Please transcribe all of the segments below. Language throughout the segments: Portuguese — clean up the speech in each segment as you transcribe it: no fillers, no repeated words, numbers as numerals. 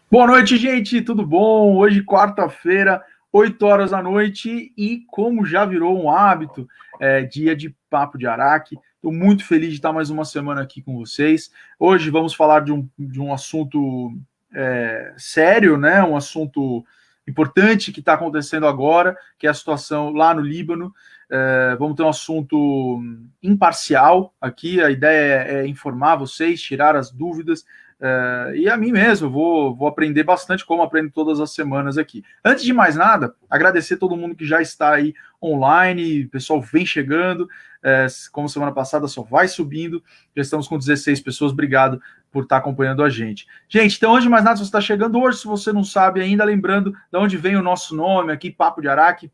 Boa noite, gente, tudo bom? Hoje, quarta-feira, 8 horas da noite, e como já virou um hábito, dia de Papo de Araque. Estou muito feliz de estar mais uma semana aqui com vocês. Hoje vamos falar de um assunto sério, né? Um assunto importante que está acontecendo agora, que é a situação lá no Líbano. Vamos ter um assunto imparcial aqui. A ideia é informar vocês, tirar as dúvidas. E a mim mesmo, vou aprender bastante, como aprendo todas as semanas aqui. Antes de mais nada, agradecer todo mundo que já está aí online, o pessoal vem chegando, como semana passada só vai subindo, já estamos com 16 pessoas, obrigado por estar acompanhando a gente. Gente, então antes de mais nada, se você está chegando hoje, se você não sabe ainda, lembrando de onde vem o nosso nome aqui, Papo de Araque.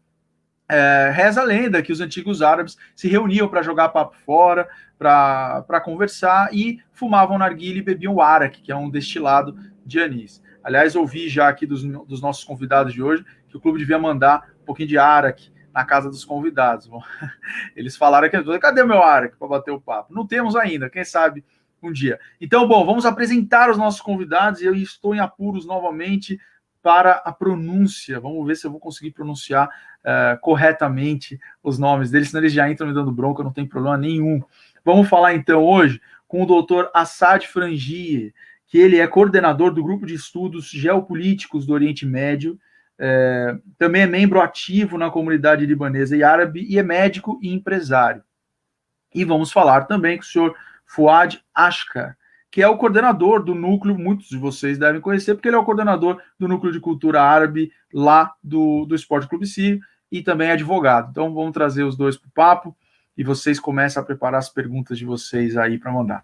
Reza a lenda que os antigos árabes se reuniam para jogar papo fora, para conversar, e fumavam narguilé e bebiam arak, que é um destilado de anis. Aliás, ouvi já aqui dos nossos convidados de hoje que o clube devia mandar um pouquinho de arak na casa dos convidados. Bom, eles falaram que cadê o meu arak para bater o papo? Não temos ainda, quem sabe um dia. Então, bom, vamos apresentar os nossos convidados, e eu estou em apuros novamente para a pronúncia. Vamos ver se eu vou conseguir pronunciar corretamente os nomes deles, senão eles já entram me dando bronca, não tem problema nenhum. Vamos falar então hoje com o doutor Assad Frangieh, que ele é coordenador do Grupo de Estudos Geopolíticos do Oriente Médio, também é membro ativo na comunidade libanesa e árabe, e é médico e empresário. E vamos falar também com o senhor Fuad Ashkar, que é o coordenador do núcleo, muitos de vocês devem conhecer, porque ele é o coordenador do núcleo de cultura árabe lá do Esporte Clube Sírio, e também é advogado. Então vamos trazer os dois para o papo, e vocês começam a preparar as perguntas de vocês aí para mandar.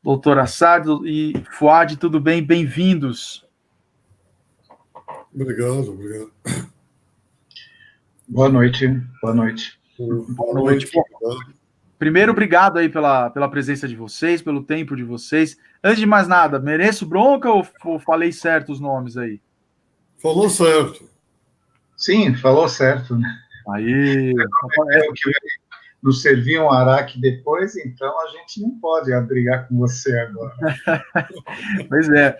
Doutor Assad e Fuad, tudo bem? Bem-vindos. Obrigado. Boa noite. Boa noite. Boa noite. Primeiro, obrigado aí pela presença de vocês, pelo tempo de vocês. Antes de mais nada, mereço bronca ou falei certo os nomes aí? Falou certo. Sim, falou certo, né? Aí. É o que nos serviu um araque depois, então a gente não pode brigar com você agora. Pois é.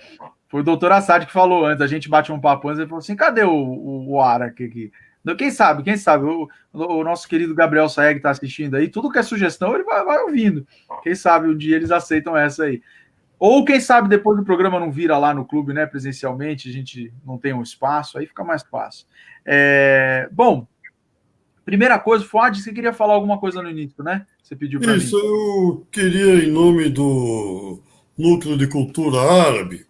Foi o doutor Assad que falou antes, a gente bate um papo antes, ele falou assim, cadê o araque aqui? Quem sabe, o nosso querido Gabriel Saeg está assistindo aí, tudo que é sugestão ele vai ouvindo. Quem sabe um dia eles aceitam essa aí. Ou quem sabe depois do programa não vira lá no clube, né, presencialmente, a gente não tem um espaço, aí fica mais fácil. Bom, primeira coisa, Fuad, você queria falar alguma coisa no início, né? Você pediu para mim. Isso, eu queria, em nome do Núcleo de Cultura Árabe,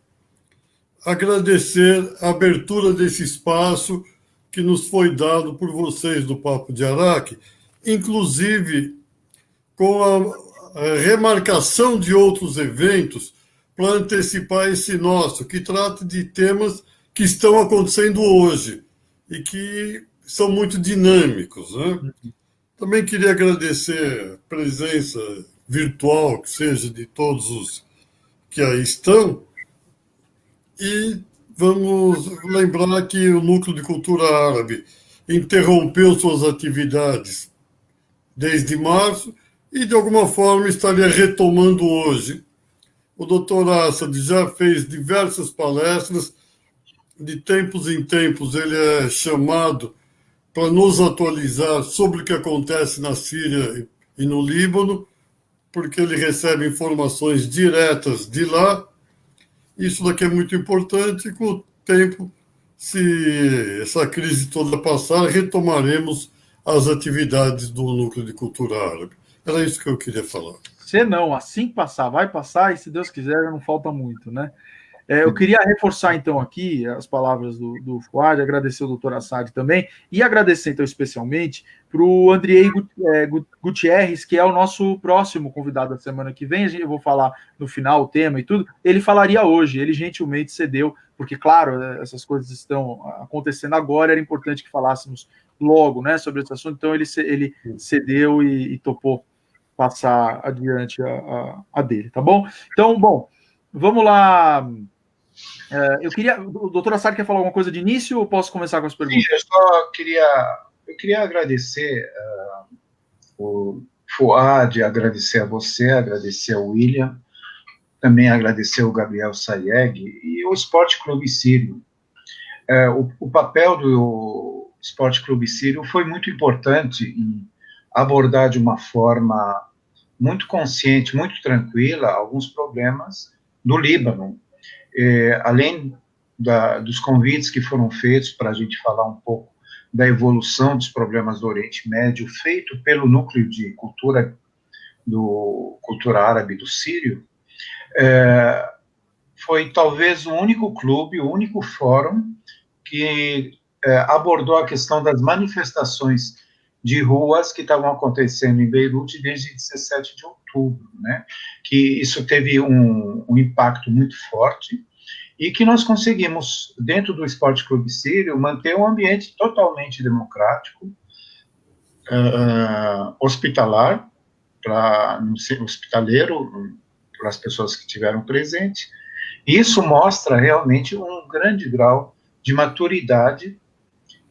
agradecer a abertura desse espaço que nos foi dado por vocês do Papo de Araque, inclusive com a remarcação de outros eventos para antecipar esse nosso, que trata de temas que estão acontecendo hoje e que são muito dinâmicos, né? Também queria agradecer a presença virtual, que seja de todos os que aí estão, e vamos lembrar que o Núcleo de Cultura Árabe interrompeu suas atividades desde março e, de alguma forma, estaria retomando hoje. O doutor Assad já fez diversas palestras, de tempos em tempos ele é chamado para nos atualizar sobre o que acontece na Síria e no Líbano, porque ele recebe informações diretas de lá. Isso daqui é muito importante. Com o tempo, se essa crise toda passar, retomaremos as atividades do Núcleo de Cultura Árabe. Era isso que eu queria falar. Se não, assim que passar, vai passar, e se Deus quiser, não falta muito, né? Eu queria reforçar, então, aqui as palavras do Fuad, agradecer o doutor Assad também, e agradecer, então, especialmente para o Andrei Gutierrez, que é o nosso próximo convidado da semana que vem. Eu vou falar no final o tema e tudo. Ele falaria hoje, ele gentilmente cedeu, porque, claro, essas coisas estão acontecendo agora, era importante que falássemos logo, né, sobre esse assunto. Então, ele cedeu e topou passar adiante a dele, tá bom? Então, bom, vamos lá. Eu queria. O doutor Assad quer falar alguma coisa de início ou posso começar com as perguntas? Sim, eu queria agradecer o Fuad, agradecer a você, agradecer ao William, também agradecer o Gabriel Saeg e o Esporte Clube Sírio. O papel do Esporte Clube Sírio foi muito importante em abordar de uma forma muito consciente, muito tranquila, alguns problemas do Líbano. Além dos convites que foram feitos para a gente falar um pouco da evolução dos problemas do Oriente Médio, feito pelo Núcleo de Cultura Árabe do Sírio, foi talvez o único clube, o único fórum que abordou a questão das manifestações de ruas que estavam acontecendo em Beirute desde 17 de outubro, né? Que isso teve um impacto muito forte e que nós conseguimos, dentro do Esporte Clube Sírio, manter um ambiente totalmente democrático, hospitalar, hospitaleiro, para as pessoas que estiveram presentes. Isso mostra realmente um grande grau de maturidade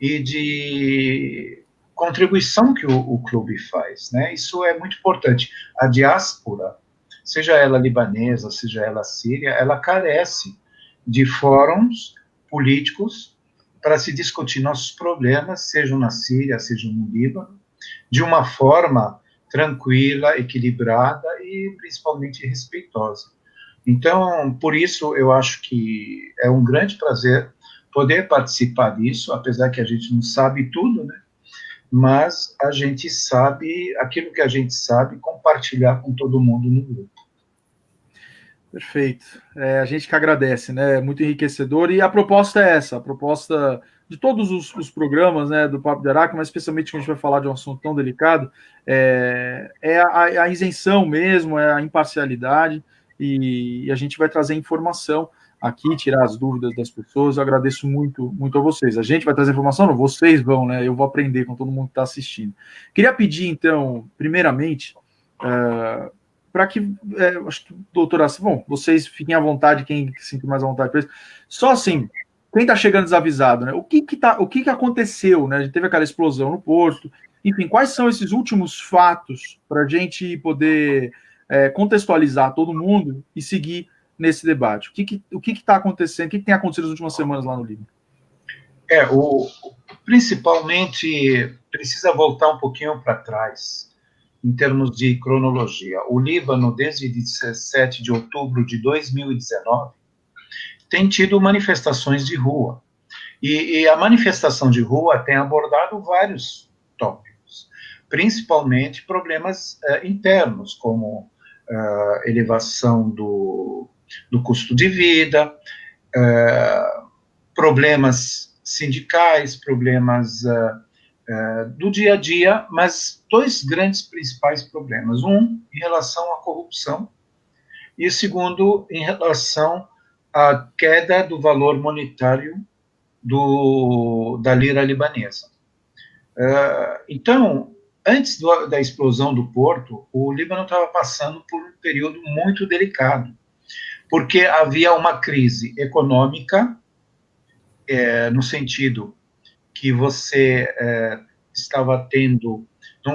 e de contribuição que o clube faz, né? Isso é muito importante. A diáspora, seja ela libanesa, seja ela síria, ela carece de fóruns políticos para se discutir nossos problemas, sejam na Síria, sejam no Líbano, de uma forma tranquila, equilibrada e principalmente respeitosa. Então, por isso, eu acho que é um grande prazer poder participar disso, apesar que a gente não sabe tudo, né? Mas a gente sabe, aquilo que a gente sabe, compartilhar com todo mundo no grupo. Perfeito. A gente que agradece, né? É muito enriquecedor. E a proposta é essa, a proposta de todos os programas, né, do Papo de Araque, mas especialmente quando a gente vai falar de um assunto tão delicado, é a isenção mesmo, é a imparcialidade, e a gente vai trazer informação aqui, tirar as dúvidas das pessoas. Eu agradeço muito, muito a vocês. A gente vai trazer informação, não, vocês vão, né? Eu vou aprender com todo mundo que está assistindo. Queria pedir, então, primeiramente, para que, acho que, doutora, bom, vocês fiquem à vontade, quem se sente mais à vontade para isso. Só assim, quem está chegando desavisado, né? O que aconteceu, né? A gente teve aquela explosão no porto, enfim, quais são esses últimos fatos para a gente poder contextualizar todo mundo e seguir nesse debate? O que está acontecendo? O que tem acontecido nas últimas semanas lá no Líbano? Principalmente, precisa voltar um pouquinho para trás, em termos de cronologia. O Líbano, desde 17 de outubro de 2019, tem tido manifestações de rua. E a manifestação de rua tem abordado vários tópicos, principalmente problemas internos, como elevação do custo de vida, problemas sindicais, problemas do dia a dia, mas dois grandes principais problemas. Um, em relação à corrupção, e o segundo, em relação à queda do valor monetário da lira libanesa. Então, antes da explosão do porto, o Líbano estava passando por um período muito delicado, porque havia uma crise econômica, no sentido que você estava tendo,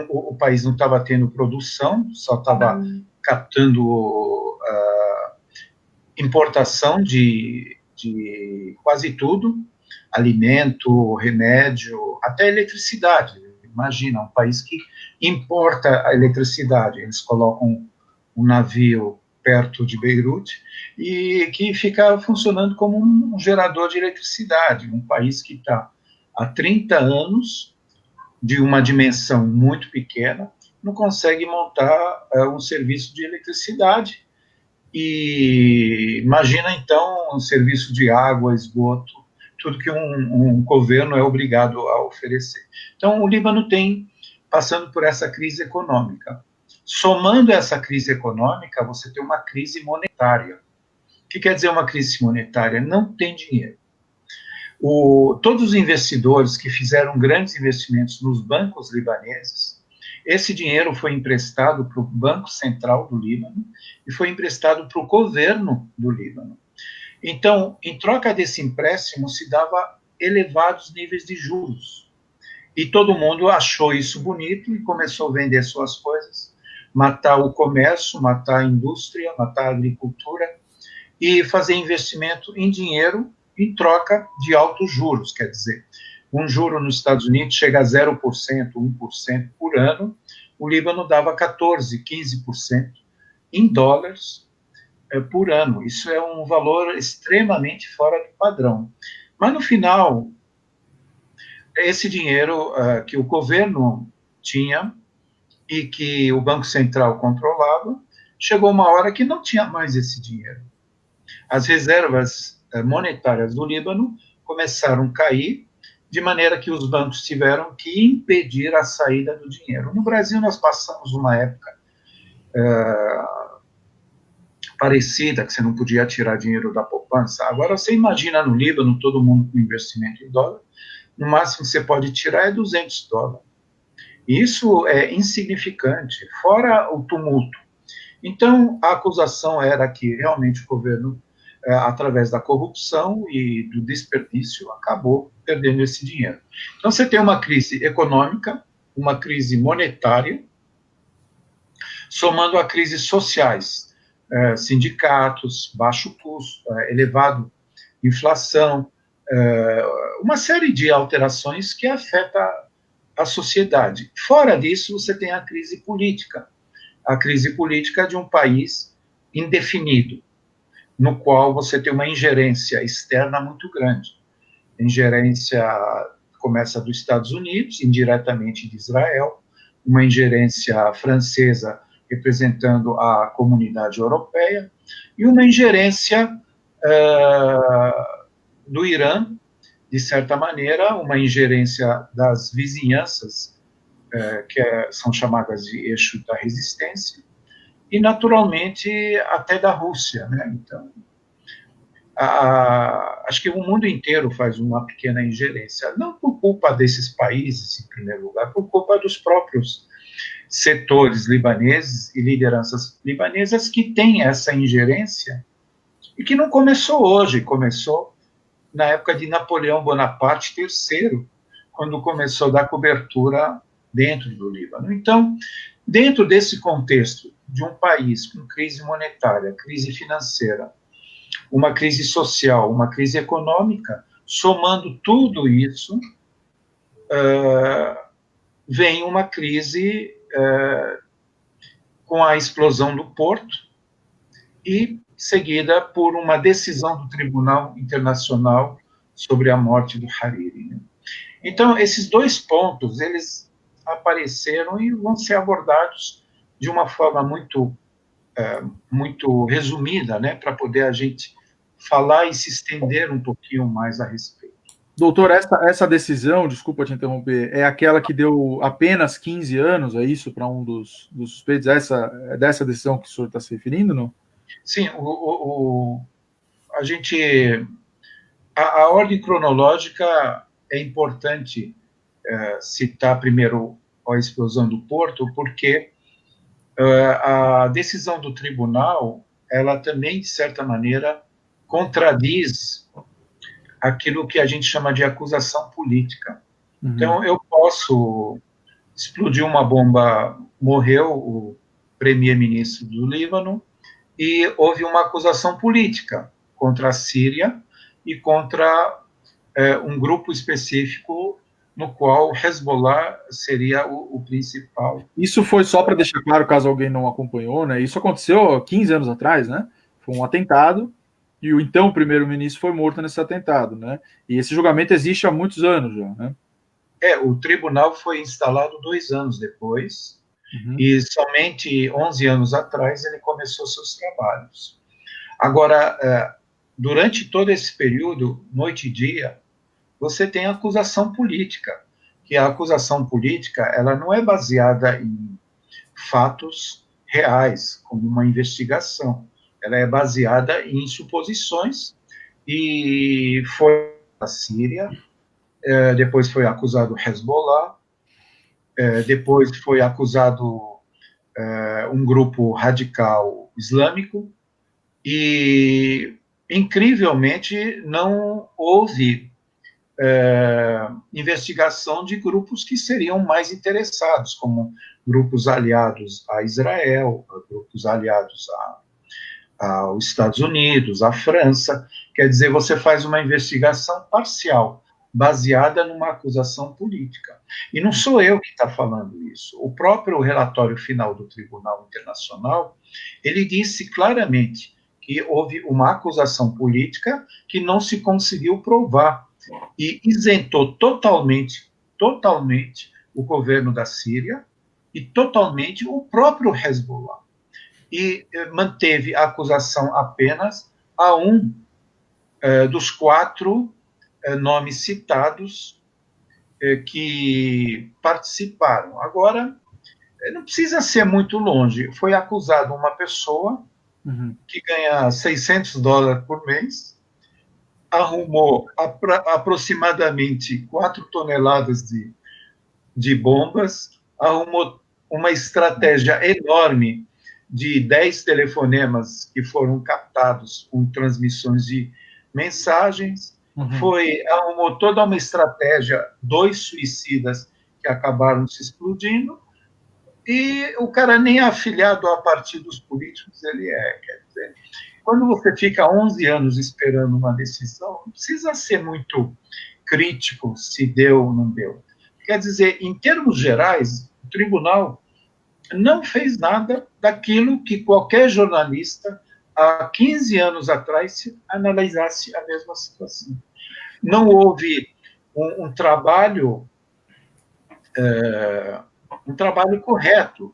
o país não estava tendo produção, só estava captando importação de quase tudo, alimento, remédio, até eletricidade. Imagina, um país que importa a eletricidade, eles colocam um navio perto de Beirute e que fica funcionando como um gerador de eletricidade, um país que está há 30 anos, de uma dimensão muito pequena, não consegue montar um serviço de eletricidade. E imagina, então, um serviço de água, esgoto, tudo que um governo é obrigado a oferecer. Então, o Líbano tem passando por essa crise econômica. Somando essa crise econômica, você tem uma crise monetária. O que quer dizer uma crise monetária? Não tem dinheiro. Todos os investidores que fizeram grandes investimentos nos bancos libaneses, esse dinheiro foi emprestado para o Banco Central do Líbano e foi emprestado para o governo do Líbano. Então, em troca desse empréstimo, se dava elevados níveis de juros. E todo mundo achou isso bonito e começou a vender suas coisas, matar o comércio, matar a indústria, matar a agricultura. e fazer investimento em dinheiro em troca de altos juros, quer dizer, um juro nos Estados Unidos chega a 0%, 1% por ano, o Líbano dava 14%, 15% em dólares por ano. Isso é um valor extremamente fora do padrão. Mas, no final, esse dinheiro que o governo tinha e que o Banco Central controlava, chegou uma hora que não tinha mais esse dinheiro. As reservas monetárias do Líbano começaram a cair, de maneira que os bancos tiveram que impedir a saída do dinheiro. No Brasil, nós passamos uma época parecida, que você não podia tirar dinheiro da poupança. Agora, você imagina no Líbano, todo mundo com investimento em dólar, no máximo que você pode tirar é $200. Isso é insignificante, fora o tumulto. Então, a acusação era que realmente o governo, através da corrupção e do desperdício, acabou perdendo esse dinheiro. Então, você tem uma crise econômica, uma crise monetária, somando a crises sociais, sindicatos, baixo custo, elevado inflação, uma série de alterações que afetam a sociedade. Fora disso, você tem a crise política de um país indefinido, no qual você tem uma ingerência externa muito grande. A ingerência começa dos Estados Unidos, indiretamente de Israel, uma ingerência francesa representando a comunidade europeia, e uma ingerência do Irã, de certa maneira, uma ingerência das vizinhanças, que são chamadas de eixo da resistência, e, naturalmente, até da Rússia, né? Então, acho que o mundo inteiro faz uma pequena ingerência, não por culpa desses países, em primeiro lugar, por culpa dos próprios setores libaneses e lideranças libanesas que têm essa ingerência e que não começou hoje, começou na época de Napoleão Bonaparte III, quando começou a dar cobertura dentro do Líbano. Então, dentro desse contexto de um país com crise monetária, crise financeira, uma crise social, uma crise econômica, somando tudo isso, vem uma crise com a explosão do porto e seguida por uma decisão do Tribunal Internacional sobre a morte do Hariri. Né? Então, esses dois pontos, eles apareceram e vão ser abordados de uma forma muito resumida, né, para poder a gente falar e se estender um pouquinho mais a respeito. Doutor, essa decisão, desculpa te interromper, é aquela que deu apenas 15 anos, é isso, para um dos suspeitos? É dessa decisão que o senhor está se referindo, não? Sim, a ordem cronológica é importante citar primeiro a explosão do porto, porque a decisão do tribunal, ela também, de certa maneira, contradiz aquilo que a gente chama de acusação política. Uhum. Então, eu posso explodir uma bomba, morreu o premier-ministro do Líbano, e houve uma acusação política contra a Síria e contra um grupo específico no qual Hezbollah seria o principal. Isso foi só para deixar claro, caso alguém não acompanhou, né? Isso aconteceu 15 anos atrás, né? Foi um atentado e o então primeiro-ministro foi morto nesse atentado, né? E esse julgamento existe há muitos anos já, né? O tribunal foi instalado 2 anos depois, e somente 11 anos atrás ele começou seus trabalhos. Agora, durante todo esse período, noite e dia, você tem a acusação política, que a acusação política ela não é baseada em fatos reais, como uma investigação. Ela é baseada em suposições, e foi a Síria, depois foi acusado Hezbollah, depois foi acusado um grupo radical islâmico, e, incrivelmente, não houve investigação de grupos que seriam mais interessados, como grupos aliados a Israel, grupos aliados aos Estados Unidos, à França. Quer dizer, você faz uma investigação parcial, baseada numa acusação política. E não sou eu que está falando isso. O próprio relatório final do Tribunal Internacional, ele disse claramente que houve uma acusação política que não se conseguiu provar e isentou totalmente o governo da Síria e totalmente o próprio Hezbollah. E manteve a acusação apenas a um dos 4 nomes citados que participaram. Agora, não precisa ser muito longe. Foi acusado uma pessoa que ganha $600 por mês, arrumou aproximadamente 4 toneladas de bombas, arrumou uma estratégia enorme de 10 telefonemas que foram captados com transmissões de mensagens, arrumou toda uma estratégia, 2 suicidas que acabaram se explodindo, e o cara nem afiliado a partidos políticos ele é. Quer dizer, quando você fica 11 anos esperando uma decisão, não precisa ser muito crítico se deu ou não deu. Quer dizer, em termos gerais, o tribunal não fez nada daquilo que qualquer jornalista, há 15 anos atrás, se analisasse a mesma situação. Não houve um trabalho correto.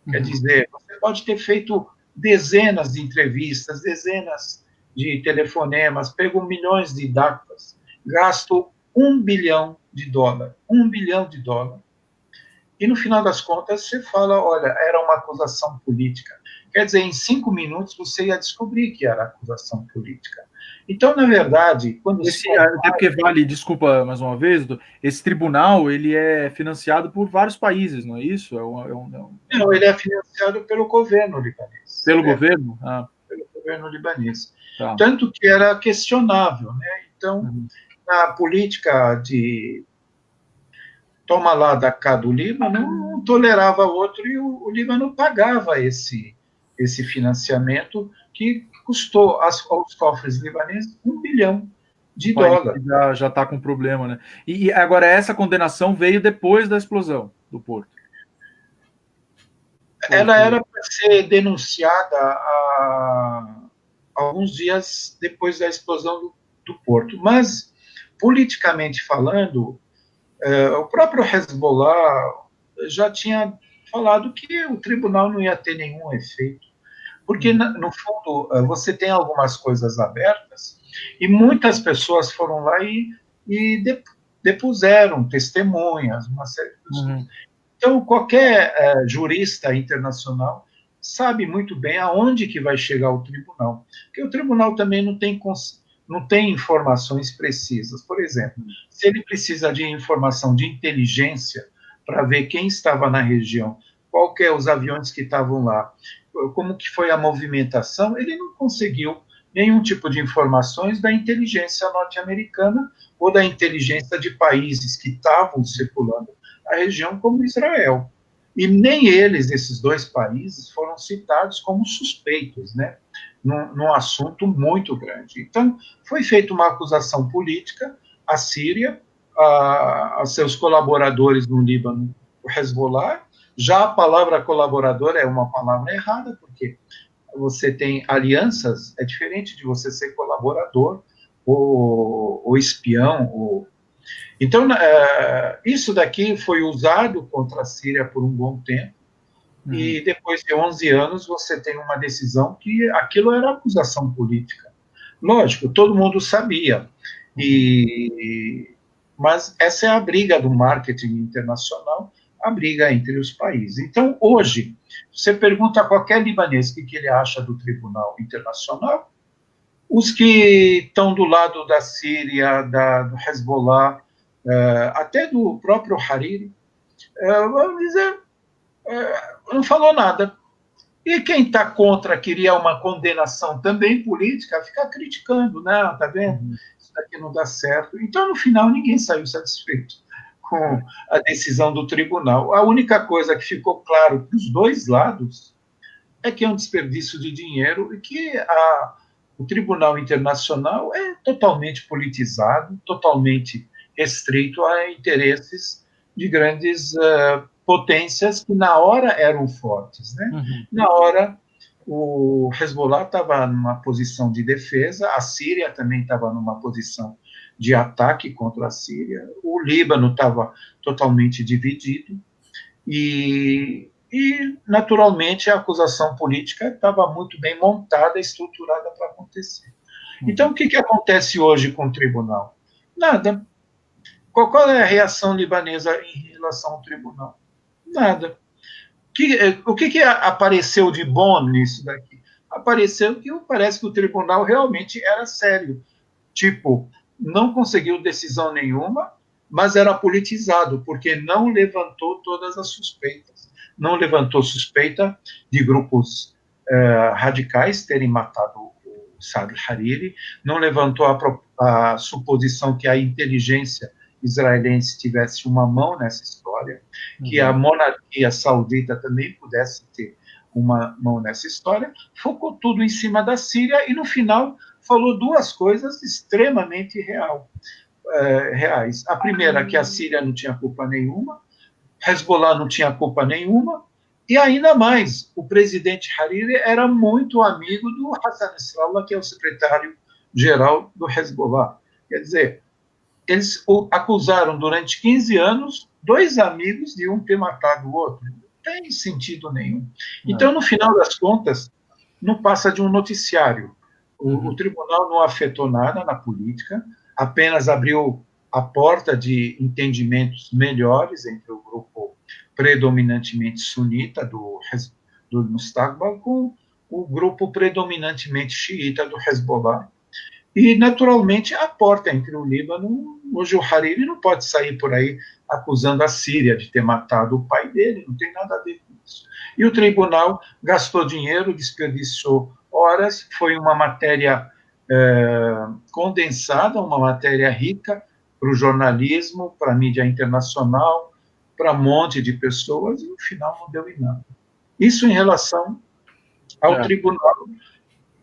Quer dizer, você pode ter feito dezenas de entrevistas, dezenas de telefonemas, pego milhões de datas, gasto $1 bilhão, $1 bilhão, e no final das contas você fala, olha, era uma acusação política. Quer dizer, em 5 minutos você ia descobrir que era acusação política. Então, na verdade, quando até porque vale, desculpa mais uma vez, esse tribunal ele é financiado por vários países, não é isso? Não, ele é financiado pelo governo libanês. Pelo governo? Pelo governo libanês. Tá. Tanto que era questionável, né? Então, na política de toma lá da cá do Líbano, não tolerava outro, e o Líbano pagava esse financiamento que custou aos cofres libaneses $1 bilhão. Já está com problema, né? E agora, essa condenação veio depois da explosão do porto? Ela era para ser denunciada alguns dias depois da explosão do porto, mas, politicamente falando, o próprio Hezbollah já tinha falado que o tribunal não ia ter nenhum efeito, porque, no fundo, você tem algumas coisas abertas e muitas pessoas foram lá e depuseram testemunhas, uma série de coisas. Então, qualquer jurista internacional sabe muito bem aonde que vai chegar o tribunal, porque o tribunal também não tem informações precisas. Por exemplo, se ele precisa de informação de inteligência para ver quem estava na região, qual que é os aviões que estavam lá, como que foi a movimentação, ele não conseguiu nenhum tipo de informações da inteligência norte-americana ou da inteligência de países que estavam circulando a região, como Israel. E nem eles, esses 2 países, foram citados como suspeitos, né? Num assunto muito grande. Então, foi feita uma acusação política à Síria, a seus colaboradores no Líbano, o Hezbollah. Já a palavra colaborador é uma palavra errada, porque você tem alianças, é diferente de você ser colaborador ou espião. Então, isso daqui foi usado contra a Síria por um bom tempo, e depois de 11 anos você tem uma decisão que aquilo era acusação política. Lógico, todo mundo sabia, mas essa é a briga do marketing internacional, a briga entre os países. Então, hoje, você pergunta a qualquer libanês o que ele acha do Tribunal Internacional, os que estão do lado da Síria, do Hezbollah, até do próprio Hariri, vamos dizer, não falou nada. E quem está contra, queria uma condenação também política, fica criticando, né? Tá vendo? Isso daqui não dá certo. Então, no final, ninguém saiu satisfeito com a decisão do tribunal. A única coisa que ficou claro para os 2 lados é que é um desperdício de dinheiro e que o Tribunal Internacional é totalmente politizado, totalmente restrito a interesses de grandes potências que na hora eram fortes, né? Uhum. Na hora o Hezbollah estava numa posição de defesa, a Síria também estava numa posição de ataque contra a Síria, o Líbano estava totalmente dividido e naturalmente, a acusação política estava muito bem montada, estruturada para acontecer. Então, o que acontece hoje com o tribunal? Nada. Qual é a reação libanesa em relação ao tribunal? Nada. O que apareceu de bom nisso daqui? Apareceu que parece que o tribunal realmente era sério. Tipo, não conseguiu decisão nenhuma, mas era politizado, porque não levantou todas as suspeitas. Não levantou suspeita de grupos radicais terem matado o Saad al-Hariri, não levantou a suposição que a inteligência israelense tivesse uma mão nessa história, que a monarquia saudita também pudesse ter uma mão nessa história, focou tudo em cima da Síria e, no final, falou duas coisas extremamente reais. A primeira, que a Síria não tinha culpa nenhuma, Hezbollah não tinha culpa nenhuma, e ainda mais, o presidente Hariri era muito amigo do Hassan Nasrallah, que é o secretário-geral do Hezbollah. Quer dizer, eles o acusaram durante 15 anos, dois amigos de um ter matado o outro. Não tem sentido nenhum. Então, no final das contas, não passa de um noticiário. O tribunal não afetou nada na política, apenas abriu a porta de entendimentos melhores entre o grupo predominantemente sunita do Mustaqbal com o grupo predominantemente xiita do Hezbollah. E, naturalmente, a porta entre o Líbano, hoje o Hariri não pode sair por aí acusando a Síria de ter matado o pai dele, não tem nada a ver com isso. E o tribunal gastou dinheiro, desperdiciou horas, foi uma matéria condensada, uma matéria rica para o jornalismo, para a mídia internacional, para um monte de pessoas, e no final não deu em nada. Isso em relação ao tribunal.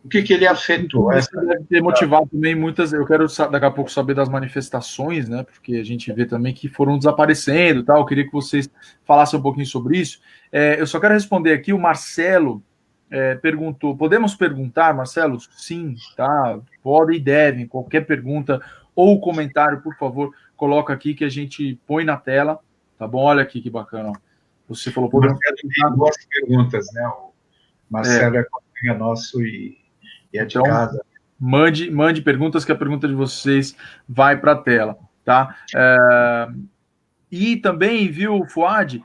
O que ele afetou? Isso deve ter motivado também muitas. Eu quero daqui a pouco saber das manifestações, né? Porque a gente vê também que foram desaparecendo, tá? Eu queria que vocês falassem um pouquinho sobre isso. Eu só quero responder aqui. O Marcelo perguntou: podemos perguntar, Marcelo? Sim, tá? Podem e devem. Qualquer pergunta ou comentário, por favor, coloca aqui que a gente põe na tela, tá bom? Olha aqui que bacana. Ó. Você falou. Marcelo tem boas perguntas, né? O Marcelo é colega nosso e é de casa. Mande perguntas, que a pergunta de vocês vai para a tela, tá? E também, viu, Fuad,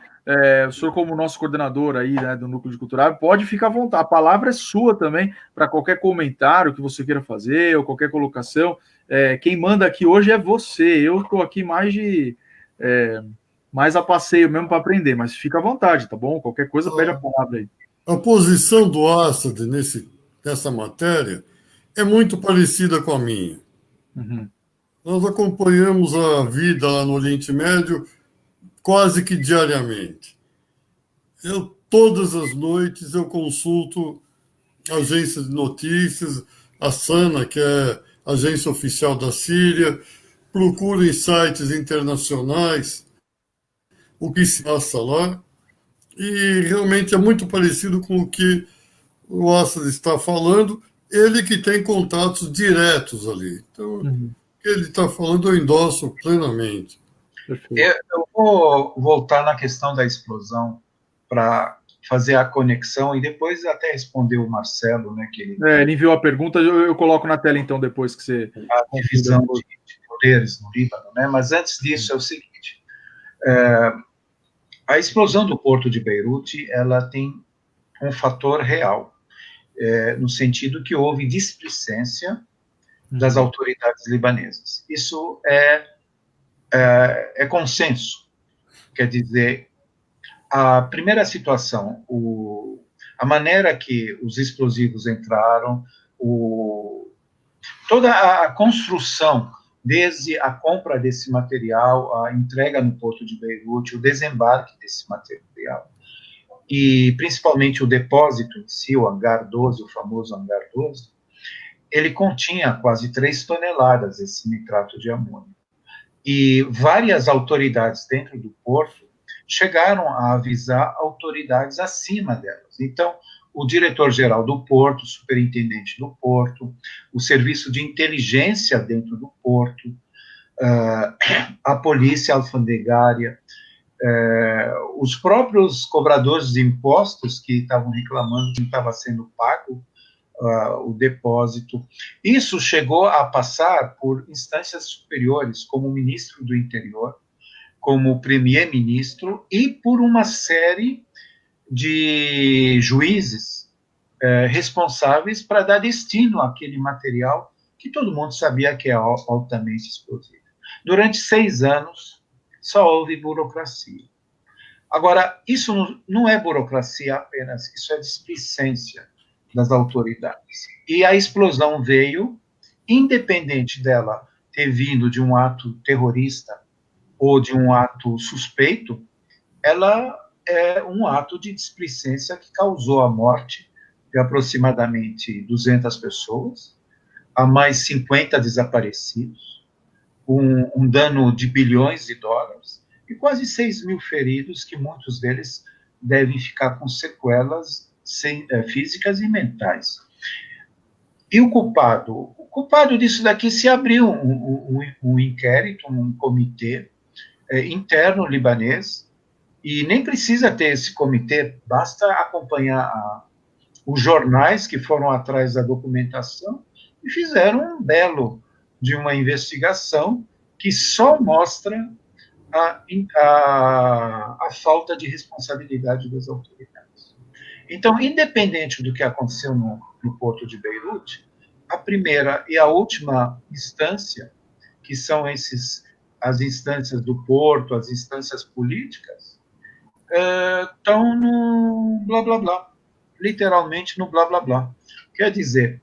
o senhor como nosso coordenador aí, né, do Núcleo de Cultural, pode ficar à vontade, a palavra é sua também, para qualquer comentário que você queira fazer, ou qualquer colocação. Quem manda aqui hoje é você, eu estou aqui mais a passeio mesmo para aprender, mas fica à vontade, tá bom? Qualquer coisa, pede a palavra aí. A posição do Assad nessa matéria é muito parecida com a minha. Uhum. Nós acompanhamos a vida lá no Oriente Médio quase que diariamente. Todas as noites eu consulto agências de notícias, a SANA, que é a agência oficial da Síria, procuro em sites internacionais o que se passa lá, e realmente é muito parecido com o que o Assad está falando, ele que tem contatos diretos ali. Então, o que ele está falando eu endosso plenamente. Eu vou voltar na questão da explosão para fazer a conexão e depois até responder o Marcelo, né? Que ele enviou a pergunta, eu coloco na tela então depois que você... A divisão de poderes no Líbano, né? Mas antes disso é o seguinte, a explosão do porto de Beirute, ela tem um fator real, no sentido que houve displicência das autoridades libanesas. Isso é consenso. Quer dizer, a primeira situação, a maneira que os explosivos entraram, toda a construção, desde a compra desse material, a entrega no porto de Beirute, o desembarque desse material, e principalmente o depósito em si, o hangar 12, o famoso hangar 12, ele continha quase 3 toneladas esse nitrato de amônio. E várias autoridades dentro do porto chegaram a avisar autoridades acima delas. Então, o diretor-geral do porto, o superintendente do porto, o serviço de inteligência dentro do porto, a polícia alfandegária, os próprios cobradores de impostos que estavam reclamando que não estava sendo pago o depósito. Isso chegou a passar por instâncias superiores, como o ministro do Interior, como o premier-ministro, e por uma série de juízes responsáveis para dar destino àquele material que todo mundo sabia que é altamente explosivo. Durante 6 anos, só houve burocracia. Agora, isso não é burocracia apenas, isso é displicência das autoridades. E a explosão veio, independente dela ter vindo de um ato terrorista ou de um ato suspeito, ela é um ato de displicência que causou a morte de aproximadamente 200 pessoas, a mais 50 desaparecidos, um dano de bilhões de dólares e quase 6 mil feridos, que muitos deles devem ficar com sequelas físicas e mentais. E o culpado? O culpado disso daqui se abriu um inquérito, um comitê interno libanês, e nem precisa ter esse comitê, basta acompanhar os jornais que foram atrás da documentação e fizeram um belo de uma investigação que só mostra a falta de responsabilidade das autoridades. Então, independente do que aconteceu no porto de Beirute, a primeira e a última instância, que são as instâncias do porto, as instâncias políticas, estão no blá blá blá, literalmente no blá blá blá. Quer dizer,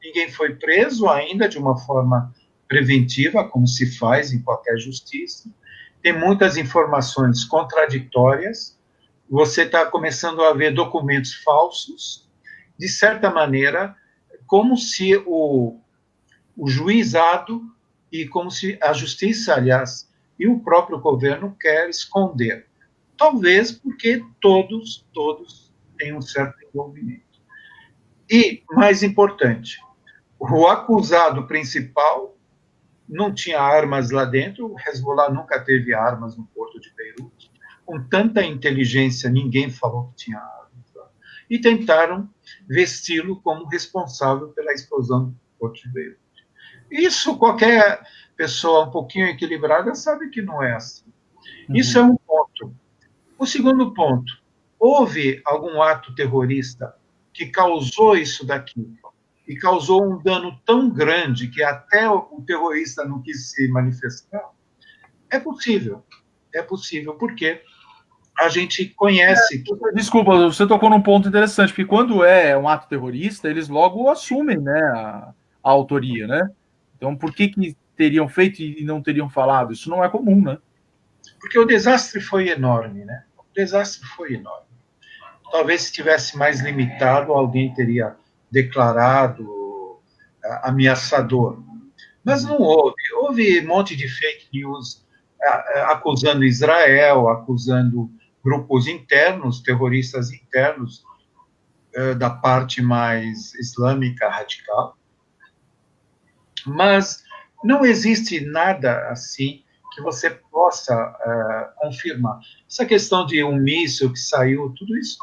ninguém foi preso ainda de uma forma preventiva, como se faz em qualquer justiça. Tem muitas informações contraditórias. Você está começando a ver documentos falsos, de certa maneira, como se o juizado e como se a justiça, aliás, e o próprio governo quer esconder. Talvez porque todos têm um certo envolvimento. E, mais importante, o acusado principal não tinha armas lá dentro, o Hezbollah nunca teve armas no porto de Beirute, com tanta inteligência ninguém falou que tinha armas lá, e tentaram vesti-lo como responsável pela explosão do porto de Beirute. Isso qualquer pessoa um pouquinho equilibrada sabe que não é assim. Isso é um ponto. O segundo ponto, houve algum ato terrorista que causou isso daqui, e causou um dano tão grande que até o terrorista não quis se manifestar? É possível, porque a gente conhece... Desculpa, você tocou num ponto interessante, porque quando é um ato terrorista, eles logo assumem, né, a autoria, né? Então, por que teriam feito e não teriam falado? Isso não é comum, né? Porque o desastre foi enorme, né? O desastre foi enorme. Talvez se tivesse mais limitado, alguém teria declarado ameaçador. Mas não houve. Houve um monte de fake news acusando Israel, acusando grupos internos, terroristas internos, da parte mais islâmica radical. Mas não existe nada assim que você possa confirmar. Essa questão de um míssil que saiu, tudo isso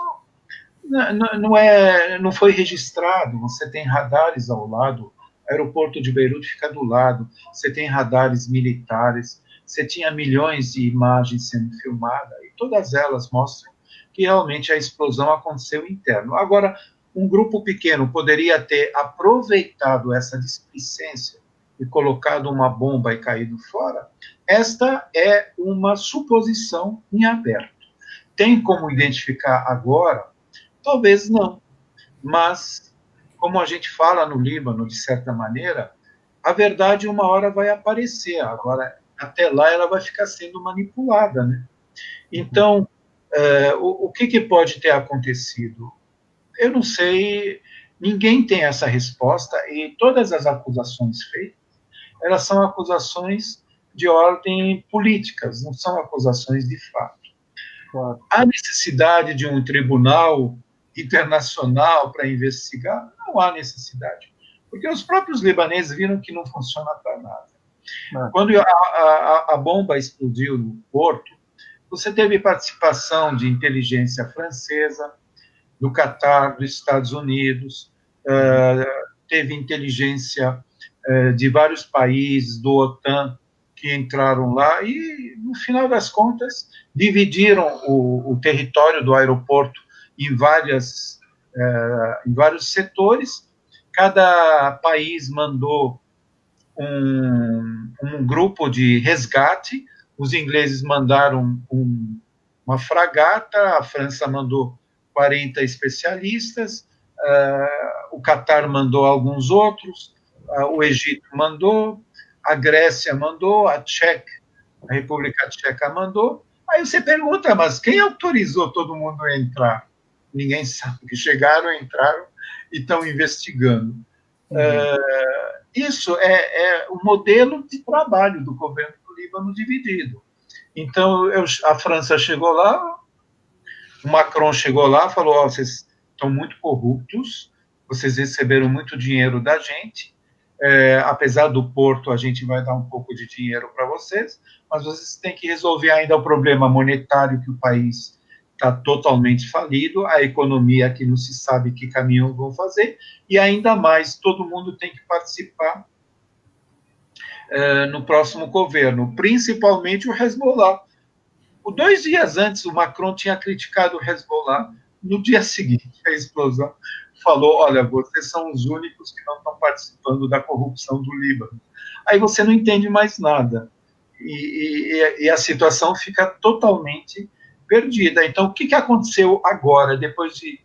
não foi registrado. Você tem radares ao lado, o aeroporto de Beirute fica do lado, você tem radares militares, você tinha milhões de imagens sendo filmadas, e todas elas mostram que realmente a explosão aconteceu interno. Agora, um grupo pequeno poderia ter aproveitado essa displicência e colocado uma bomba e caído fora. Esta é uma suposição em aberto. Tem como identificar agora? Talvez não. Mas, como a gente fala no Líbano, de certa maneira, a verdade uma hora vai aparecer. Agora, até lá, ela vai ficar sendo manipulada, né? Então, O que pode ter acontecido? Eu não sei, ninguém tem essa resposta, e todas as acusações feitas, elas são acusações de ordem políticas, não são acusações de fato. Claro. Há necessidade de um tribunal internacional para investigar? Não há necessidade, porque os próprios libaneses viram que não funciona para nada. Quando a bomba explodiu no porto, você teve participação de inteligência francesa, do Catar, dos Estados Unidos, teve inteligência de vários países, do OTAN, que entraram lá e, no final das contas, dividiram o território do aeroporto em vários setores. Cada país mandou um grupo de resgate. Os ingleses mandaram uma fragata, a França mandou 40 especialistas, o Catar mandou alguns outros, o Egito mandou, a Grécia mandou, a República Tcheca mandou. Aí você pergunta, mas quem autorizou todo mundo a entrar? Ninguém sabe. Que chegaram, entraram e estão investigando. Isso é o modelo de trabalho do governo do Líbano dividido. Então, a França chegou lá, o Macron chegou lá, falou: vocês estão muito corruptos, vocês receberam muito dinheiro da gente, apesar do porto, a gente vai dar um pouco de dinheiro para vocês, mas vocês têm que resolver ainda o problema monetário, que o país está totalmente falido, a economia que não se sabe que caminho vão fazer, e ainda mais, todo mundo tem que participar no próximo governo, principalmente o Hezbollah. 2 dias antes, o Macron tinha criticado o Hezbollah. No dia seguinte, a explosão, falou: olha, vocês são os únicos que não estão participando da corrupção do Líbano. Aí você não entende mais nada. E a situação fica totalmente perdida. Então, o que aconteceu agora, depois de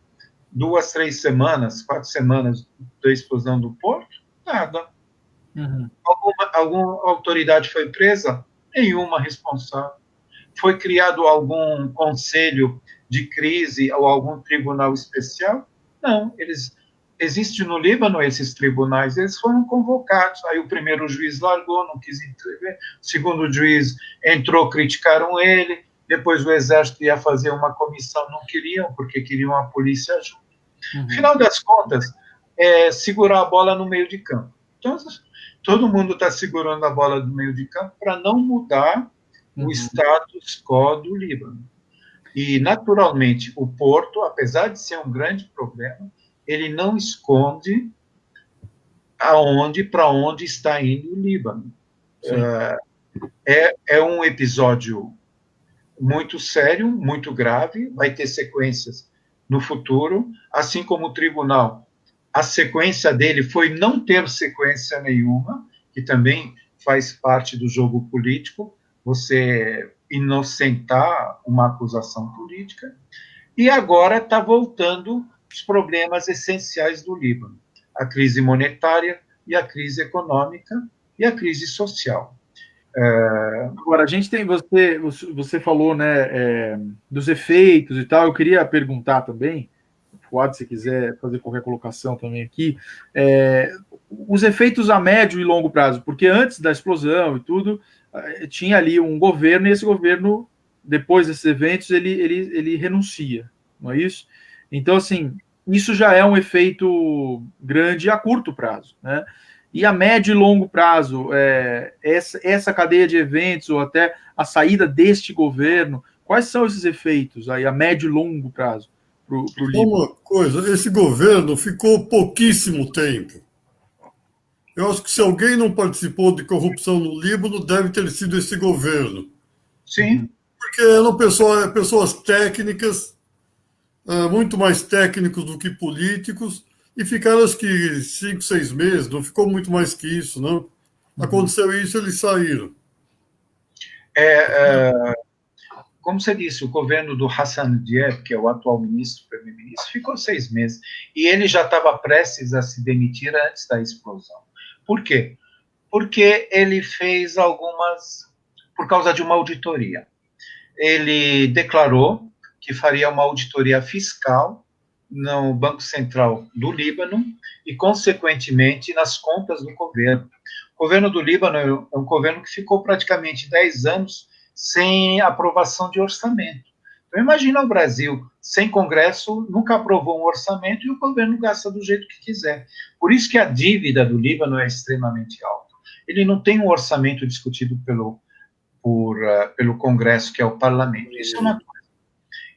2, 3 semanas, 4 semanas da explosão do porto? Nada. Alguma autoridade foi presa? Nenhuma responsável. Foi criado algum conselho de crise ou algum tribunal especial? Não, existem no Líbano esses tribunais, eles foram convocados. Aí o primeiro juiz largou, não quis intervir, o segundo juiz entrou, criticaram ele, depois o exército ia fazer uma comissão, não queriam, porque queriam a polícia junto. No final das contas, segurar a bola no meio de campo. Então, todo mundo está segurando a bola no meio de campo para não mudar o status quo do Líbano. E, naturalmente, o porto, apesar de ser um grande problema, ele não esconde para onde está indo o Líbano. É um episódio muito sério, muito grave, vai ter sequências no futuro, assim como o tribunal. A sequência dele foi não ter sequência nenhuma, que também faz parte do jogo político, você inocentar uma acusação política, e agora está voltando os problemas essenciais do Líbano, a crise monetária e a crise econômica e a crise social. Agora, a gente tem, você falou, né, dos efeitos e tal, eu queria perguntar também, Fuad, se quiser fazer qualquer colocação também aqui, os efeitos a médio e longo prazo, porque antes da explosão e tudo, tinha ali um governo, e esse governo, depois desses eventos, ele renuncia, não é isso? Então, assim, isso já é um efeito grande a curto prazo, né? E a médio e longo prazo, essa cadeia de eventos, ou até a saída deste governo, quais são esses efeitos aí a médio e longo prazo para o Líbano? Uma coisa, esse governo ficou pouquíssimo tempo. Eu acho que se alguém não participou de corrupção no Líbano, deve ter sido esse governo. Sim. Porque eram pessoas técnicas, muito mais técnicos do que políticos, e ficaram, acho que, 5, 6 meses, não ficou muito mais que isso, não? Aconteceu isso, eles saíram. Como você disse, o governo do Hassan Diab, que é o atual primeiro-ministro, ficou 6 meses. E ele já estava prestes a se demitir antes da explosão. Por quê? Porque ele fez por causa de uma auditoria. Ele declarou que faria uma auditoria fiscal no Banco Central do Líbano e, consequentemente, nas contas do governo. O governo do Líbano é um governo que ficou praticamente 10 anos sem aprovação de orçamento. Então, imagina o Brasil, sem Congresso, nunca aprovou um orçamento e o governo gasta do jeito que quiser. Por isso que a dívida do Líbano é extremamente alta. Ele não tem um orçamento discutido pelo Congresso, que é o parlamento. Isso é uma coisa.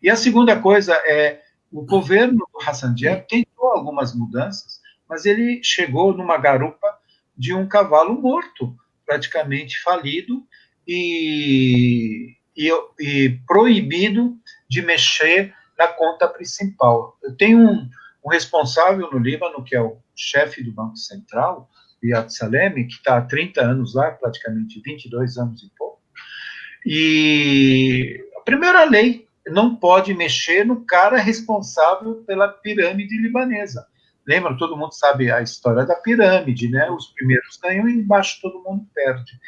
E a segunda coisa é, o governo do Hassan Diab tentou algumas mudanças, mas ele chegou numa garupa de um cavalo morto, praticamente falido, e proibido de mexer na conta principal. Eu tenho um responsável no Líbano, que é o chefe do Banco Central, Riyad Salemi, que está há 30 anos lá, praticamente 22 anos e pouco. E a primeira lei não pode mexer no cara responsável pela pirâmide libanesa. Lembra, todo mundo sabe a história da pirâmide, né? Os primeiros ganham e embaixo todo mundo perde.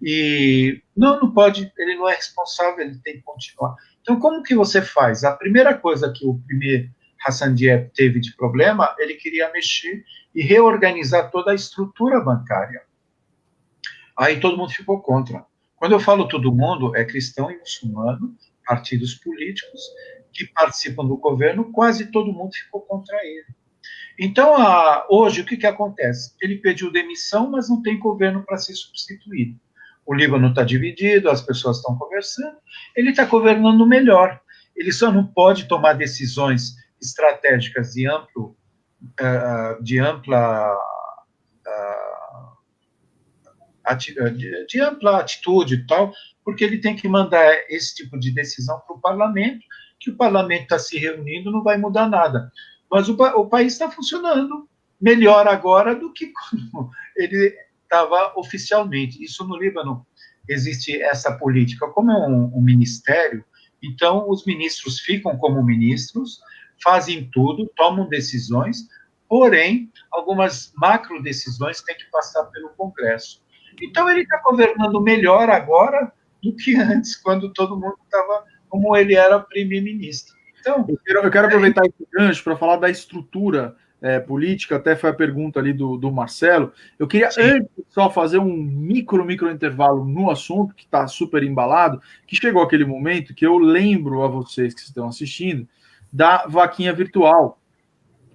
E não pode, ele não é responsável, ele tem que continuar. Então, como que você faz? A primeira coisa que o primeiro Hassan Diab teve de problema, ele queria mexer e reorganizar toda a estrutura bancária. Aí todo mundo ficou contra. Quando eu falo todo mundo, é cristão e muçulmano, partidos políticos que participam do governo, quase todo mundo ficou contra ele. Então, hoje, o que acontece? Ele pediu demissão, mas não tem governo para ser substituído. O Líbano está dividido, as pessoas estão conversando, ele está governando melhor. Ele só não pode tomar decisões estratégicas de ampla atitude e tal, porque ele tem que mandar esse tipo de decisão para o parlamento, que o parlamento está se reunindo, não vai mudar nada. Mas o país está funcionando melhor agora do que quando ele estava oficialmente. Isso no Líbano existe essa política. Como é um ministério, então os ministros ficam como ministros, fazem tudo, tomam decisões, porém, algumas macro decisões têm que passar pelo Congresso. Então ele está governando melhor agora do que antes, quando todo mundo estava como ele era primeiro-ministro. Então, eu quero aproveitar esse gancho para falar da estrutura política, até foi a pergunta ali do Marcelo. Eu queria antes só fazer um micro intervalo no assunto, que está super embalado, que chegou aquele momento que eu lembro a vocês que estão assistindo, da vaquinha virtual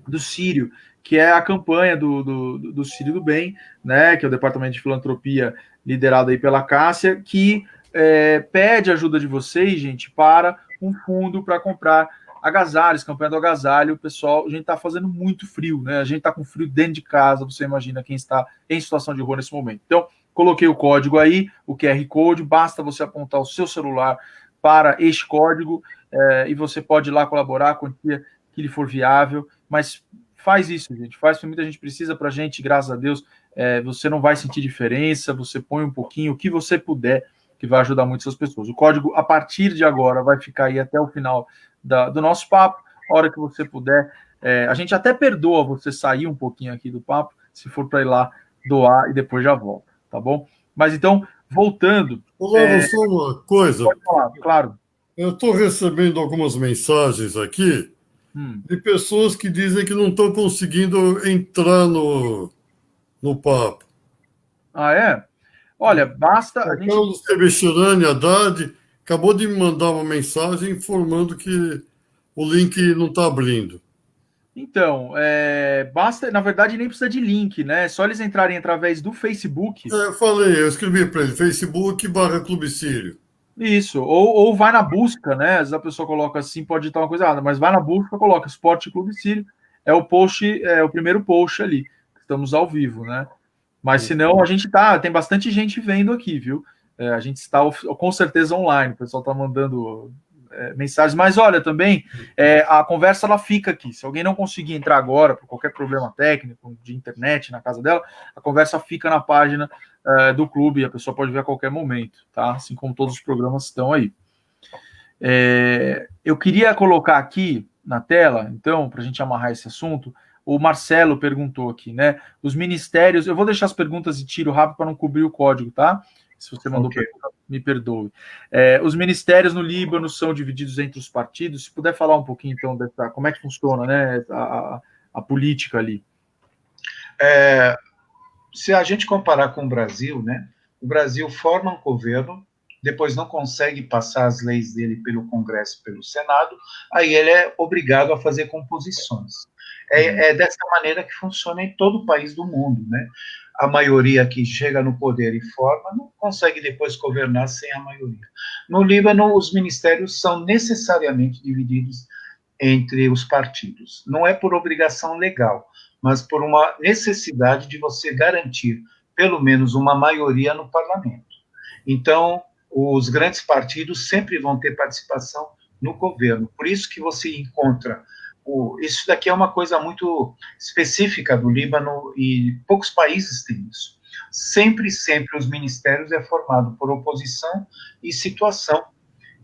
do Sírio, que é a campanha do Sírio do Bem, né, que é o Departamento de Filantropia liderado aí pela Cássia, que pede ajuda de vocês, gente, para um fundo para comprar agasalhos, campanha do agasalho. Pessoal, a gente está fazendo muito frio, né? A gente está com frio dentro de casa, você imagina quem está em situação de rua nesse momento. Então, coloquei o código aí, o QR Code, basta você apontar o seu celular para este código e você pode ir lá colaborar com a quantia que lhe for viável, mas faz isso, gente, faz, muita gente precisa, para a gente, graças a Deus, você não vai sentir diferença, você põe um pouquinho, o que você puder, que vai ajudar muito essas pessoas. O código, a partir de agora, vai ficar aí até o final do nosso papo, a hora que você puder. A gente até perdoa você sair um pouquinho aqui do papo, se for para ir lá doar e depois já volta, tá bom? Mas então, voltando... Olá, só uma coisa. Pode falar, claro. Eu estou recebendo algumas mensagens aqui de pessoas que dizem que não estão conseguindo entrar no papo. Ah, é? Olha, basta... O Carlos Tebechirani Haddad acabou de me mandar uma mensagem informando que o link não está abrindo. Então, basta... Na verdade, nem precisa de link, né? É só eles entrarem através do Facebook. Eu escrevi para ele, Facebook/Clube Sírio. Isso, ou vai na busca, né? Às vezes a pessoa coloca assim, pode digitar uma coisa errada, mas vai na busca, coloca Esporte Clube Sírio, é o post, o primeiro post ali. Estamos ao vivo, né? Mas senão a gente tem bastante gente vendo aqui, viu? A gente está com certeza online, o pessoal está mandando mensagens, mas olha, também a conversa ela fica aqui. Se alguém não conseguir entrar agora por qualquer problema técnico de internet na casa dela, a conversa fica na página do clube e a pessoa pode ver a qualquer momento, tá? Assim como todos os programas estão aí. Eu queria colocar aqui na tela, então, para a gente amarrar esse assunto. O Marcelo perguntou aqui, né? Os ministérios... Eu vou deixar as perguntas e tiro rápido para não cobrir o código, tá? Se você mandou pergunta, me perdoe. Os ministérios no Líbano são divididos entre os partidos. Se puder falar um pouquinho, então, como é que funciona, né, a política ali. Se a gente comparar com o Brasil, né, o Brasil forma um governo, depois não consegue passar as leis dele pelo Congresso, pelo Senado, aí ele é obrigado a fazer composições. É dessa maneira que funciona em todo o país do mundo, né? A maioria que chega no poder e forma não consegue depois governar sem a maioria. No Líbano, os ministérios são necessariamente divididos entre os partidos. Não é por obrigação legal, mas por uma necessidade de você garantir pelo menos uma maioria no parlamento. Então, os grandes partidos sempre vão ter participação no governo. Por isso que você encontra... Isso daqui é uma coisa muito específica do Líbano e poucos países têm isso. Sempre os ministérios é formado por oposição e situação.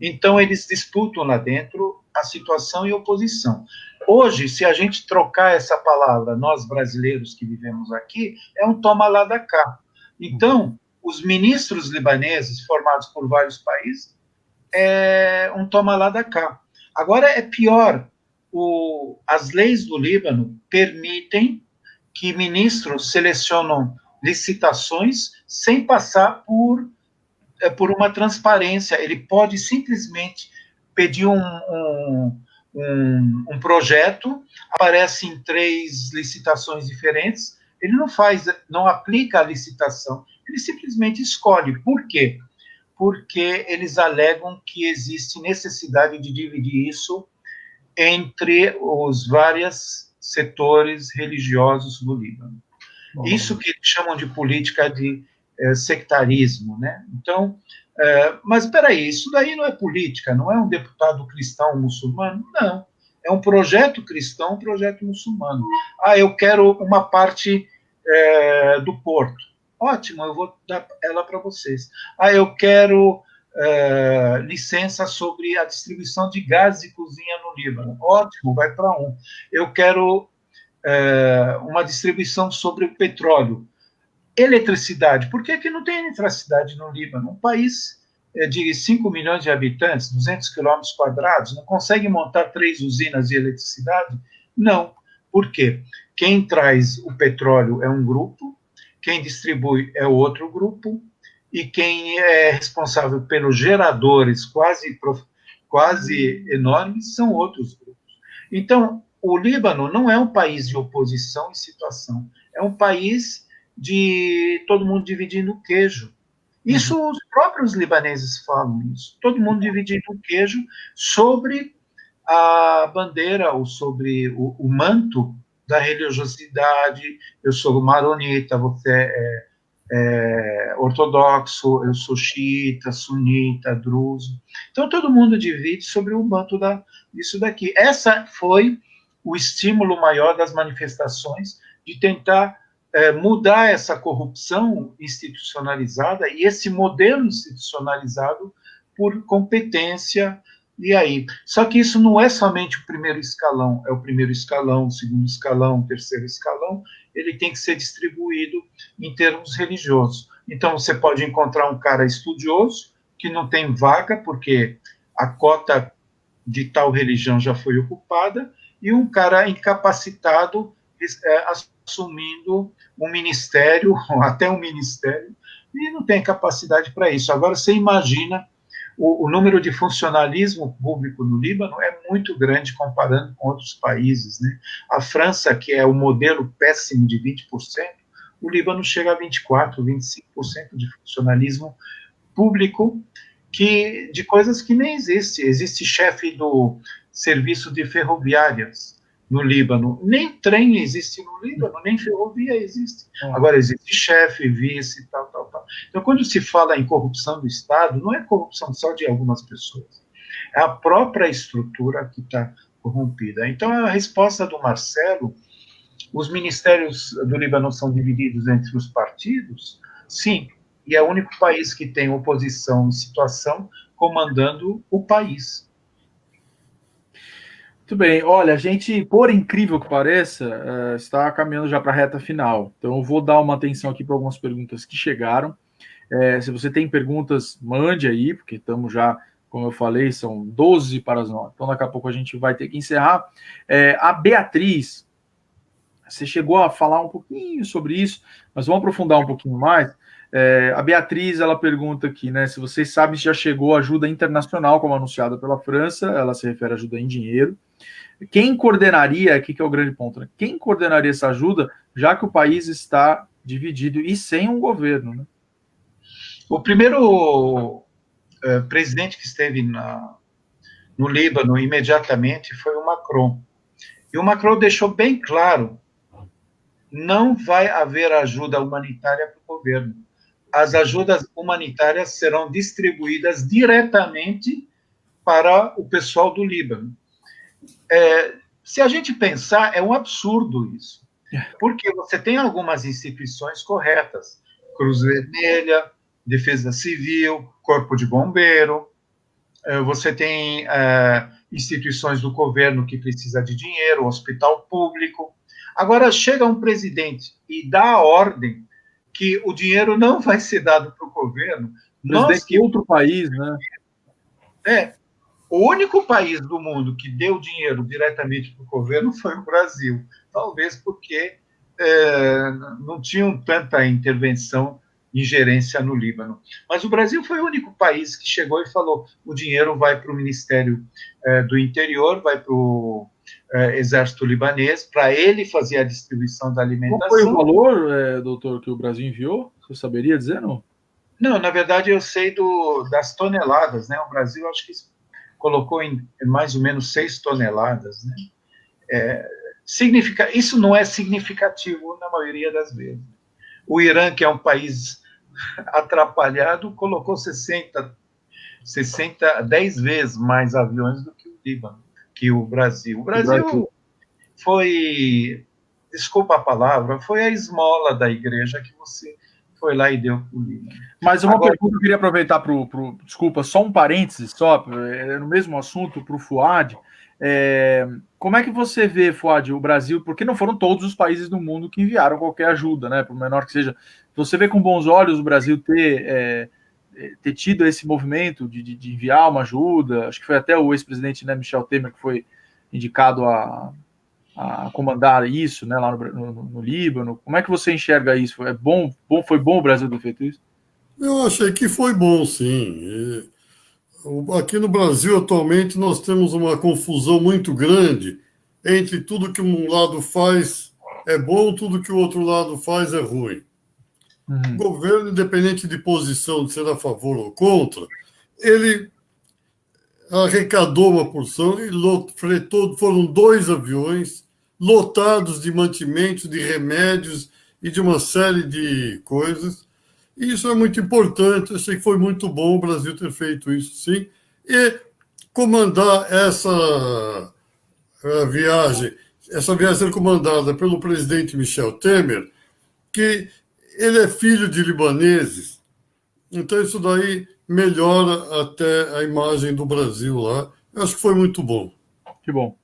Então, eles disputam lá dentro a situação e oposição. Hoje, se a gente trocar essa palavra, nós brasileiros que vivemos aqui, é um toma lá da cá. Então, os ministros libaneses, formados por vários países, é um toma lá da cá. Agora, é pior. As leis do Líbano permitem que ministros selecionam licitações sem passar por uma transparência. Ele pode simplesmente pedir um projeto, aparecem 3 licitações diferentes, ele não aplica a licitação, ele simplesmente escolhe. Por quê? Porque eles alegam que existe necessidade de dividir isso entre os vários setores religiosos do Líbano. Isso que eles chamam de política de sectarismo, né? Então, mas espera aí, isso daí não é política, não é um deputado cristão muçulmano, não. É um projeto cristão, um projeto muçulmano. Eu quero uma parte do porto. Ótimo, eu vou dar ela para vocês. Eu quero licença sobre a distribuição de gás de cozinha no Líbano. Ótimo, vai para um. Eu quero uma distribuição sobre o petróleo. Eletricidade. Por que não tem eletricidade no Líbano? Um país de 5 milhões de habitantes, 200 quilômetros quadrados, não consegue montar 3 usinas de eletricidade? Não. Por quê? Quem traz o petróleo é um grupo, quem distribui é outro grupo, e quem é responsável pelos geradores quase enormes são outros grupos. Então, o Líbano não é um país de oposição e situação, é um país de todo mundo dividindo o queijo. Isso os próprios libaneses falam isso. Todo mundo dividindo o queijo sobre a bandeira ou sobre o manto da religiosidade. Eu sou maronita, você é ortodoxo, eu sou xiita, sunita, druso. Então todo mundo divide sobre o manto disso daqui. Essa foi o estímulo maior das manifestações de tentar mudar essa corrupção institucionalizada e esse modelo institucionalizado por competência. E aí? Só que isso não é somente o primeiro escalão, é o primeiro escalão, o segundo escalão, o terceiro escalão, ele tem que ser distribuído em termos religiosos. Então, você pode encontrar um cara estudioso, que não tem vaga, porque a cota de tal religião já foi ocupada, e um cara incapacitado assumindo um ministério, até um ministério, e não tem capacidade para isso. Agora, você imagina, o número de funcionalismo público no Líbano é muito grande comparando com outros países, né? A França, que é o modelo péssimo de 20%, o Líbano chega a 24%, 25% de funcionalismo público, de coisas que nem existem. Existe chefe do serviço de ferroviárias no Líbano. Nem trem existe no Líbano, nem ferrovia existe. Agora existe chefe, vice, tal. Então, quando se fala em corrupção do Estado, não é corrupção só de algumas pessoas. É a própria estrutura que está corrompida. Então, a resposta do Marcelo, os ministérios do Líbano são divididos entre os partidos? Sim, e é o único país que tem oposição e situação comandando o país. Muito bem. Olha, a gente, por incrível que pareça, está caminhando já para a reta final. Então, eu vou dar uma atenção aqui para algumas perguntas que chegaram. Se você tem perguntas, mande aí, porque estamos já, como eu falei, são 12 para as 9. Então, daqui a pouco a gente vai ter que encerrar. A Beatriz, você chegou a falar um pouquinho sobre isso, mas vamos aprofundar um pouquinho mais. A Beatriz, ela pergunta aqui, né, se vocês sabem se já chegou ajuda internacional, como anunciada pela França, ela se refere a ajuda em dinheiro. Quem coordenaria, aqui que é o grande ponto, né? Quem coordenaria essa ajuda, já que o país está dividido e sem um governo, né? O primeiro presidente que esteve no Líbano imediatamente foi o Macron. E o Macron deixou bem claro: não vai haver ajuda humanitária para o governo. As ajudas humanitárias serão distribuídas diretamente para o pessoal do Líbano. Se a gente pensar, é um absurdo isso. Porque você tem algumas instituições corretas: Cruz Vermelha, Defesa Civil, Corpo de Bombeiro. Você tem instituições do governo que precisa de dinheiro, hospital público. Agora, chega um presidente e dá a ordem que o dinheiro não vai ser dado para o governo. Nós que outro país, né? O único país do mundo que deu dinheiro diretamente para o governo foi o Brasil. Talvez porque não tinham tanta intervenção, ingerência no Líbano. Mas o Brasil foi o único país que chegou e falou: o dinheiro vai para o Ministério do Interior, vai para o Exército Libanês, para ele fazer a distribuição da alimentação. Qual foi o valor, doutor, que o Brasil enviou? Você saberia dizer, não? Não, na verdade eu sei das toneladas, né? O Brasil, acho que colocou em mais ou menos 6 toneladas, né? Isso não é significativo na maioria das vezes. O Irã, que é um país atrapalhado, colocou 10 vezes mais aviões do que o Líbano, que o Brasil. O Brasil foi, desculpa a palavra, foi a esmola da igreja que você foi lá e deu para o Líbano. Mas uma pergunta que eu queria aproveitar desculpa, só um parênteses, no mesmo assunto, para o Fuad. Como é que você vê, Fuad, o Brasil, porque não foram todos os países do mundo que enviaram qualquer ajuda, né, por menor que seja. Você vê com bons olhos o Brasil ter tido esse movimento de enviar uma ajuda? Acho que foi até o ex-presidente, né, Michel Temer, que foi indicado a comandar isso, né, lá no Líbano. Como é que você enxerga isso? Foi bom o Brasil ter feito isso? Eu achei que foi bom, sim. Aqui no Brasil, atualmente, nós temos uma confusão muito grande entre tudo que um lado faz é bom, tudo que o outro lado faz é ruim. O governo, independente de posição, de ser a favor ou contra, ele arrecadou uma porção e foram 2 aviões lotados de mantimentos, de remédios e de uma série de coisas. E isso é muito importante. Eu sei que foi muito bom o Brasil ter feito isso, sim. E comandar essa viagem ser comandada pelo presidente Michel Temer, que ele é filho de libaneses. Então isso daí melhora até a imagem do Brasil lá. Eu acho que foi muito bom. Que bom.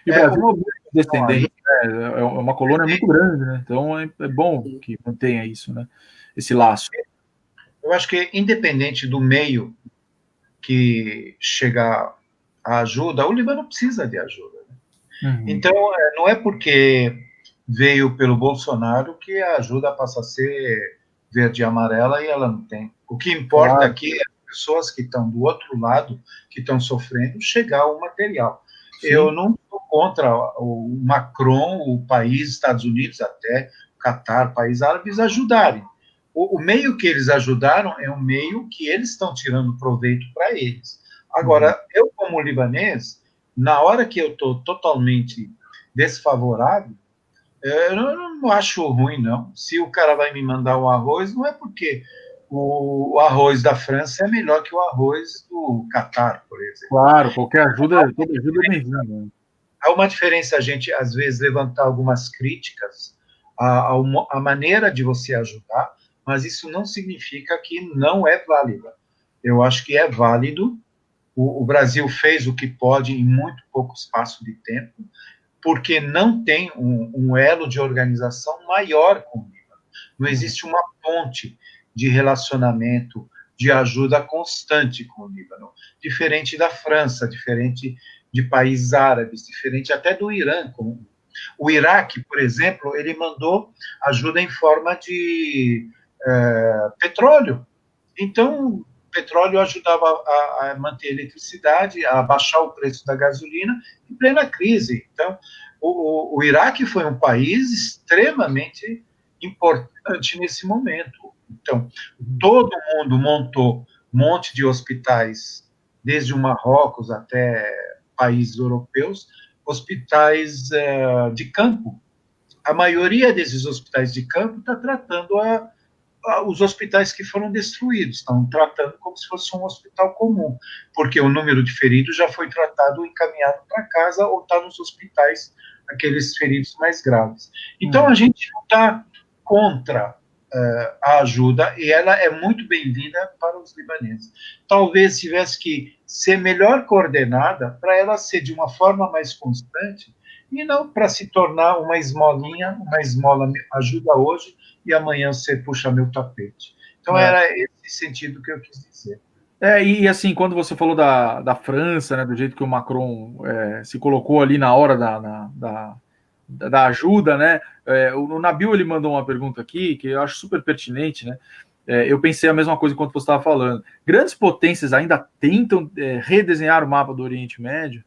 E o Brasil é descendente, né? É uma colônia muito grande, né? Então é bom que mantenha isso, né? Esse laço. Eu acho que, independente do meio que chegar a ajuda, o Líbano precisa de ajuda. Né? Então, não é porque veio pelo Bolsonaro que a ajuda passa a ser verde e amarela e ela não tem. O que importa aqui é as pessoas que estão do outro lado, que estão sofrendo, chegar o material. Sim. Eu não sou contra o Macron, o país, Estados Unidos, até o Catar, países árabes, ajudarem. O meio que eles ajudaram é um meio que eles estão tirando proveito para eles. Agora, eu, como libanês, na hora que eu estou totalmente desfavorável, eu não acho ruim, não. Se o cara vai me mandar um arroz, não é porque o arroz da França é melhor que o arroz do Catar, por exemplo. Claro, toda ajuda é bem-vinda. Há uma diferença a gente, às vezes, levantar algumas críticas à maneira de você ajudar, mas isso não significa que não é válida. Eu acho que é válido. O Brasil fez o que pode em muito pouco espaço de tempo, porque não tem um elo de organização maior com o Líbano. Não existe uma ponte de relacionamento, de ajuda constante com o Líbano, diferente da França, diferente de países árabes, diferente até do Irã. O Iraque, por exemplo, ele mandou ajuda em forma de petróleo. Então, petróleo ajudava a manter a eletricidade, a baixar o preço da gasolina em plena crise. Então, o Iraque foi um país extremamente importante nesse momento. Então, todo mundo montou um monte de hospitais, desde o Marrocos até países europeus, hospitais de campo. A maioria desses hospitais de campo está tratando os hospitais que foram destruídos, estão tratando como se fosse um hospital comum, porque o número de feridos já foi tratado, encaminhado para casa, ou está nos hospitais, aqueles feridos mais graves. Então, a gente não está contra a ajuda, e ela é muito bem-vinda para os libaneses. Talvez tivesse que ser melhor coordenada para ela ser de uma forma mais constante, e não para se tornar uma esmolinha, uma esmola ajuda hoje, e amanhã você puxa meu tapete. Então, era esse sentido que eu quis dizer. E assim, quando você falou da França, né, do jeito que o Macron se colocou ali na hora da ajuda, né, o Nabil, ele mandou uma pergunta aqui, que eu acho super pertinente, né, eu pensei a mesma coisa enquanto você estava falando. Grandes potências ainda tentam redesenhar o mapa do Oriente Médio?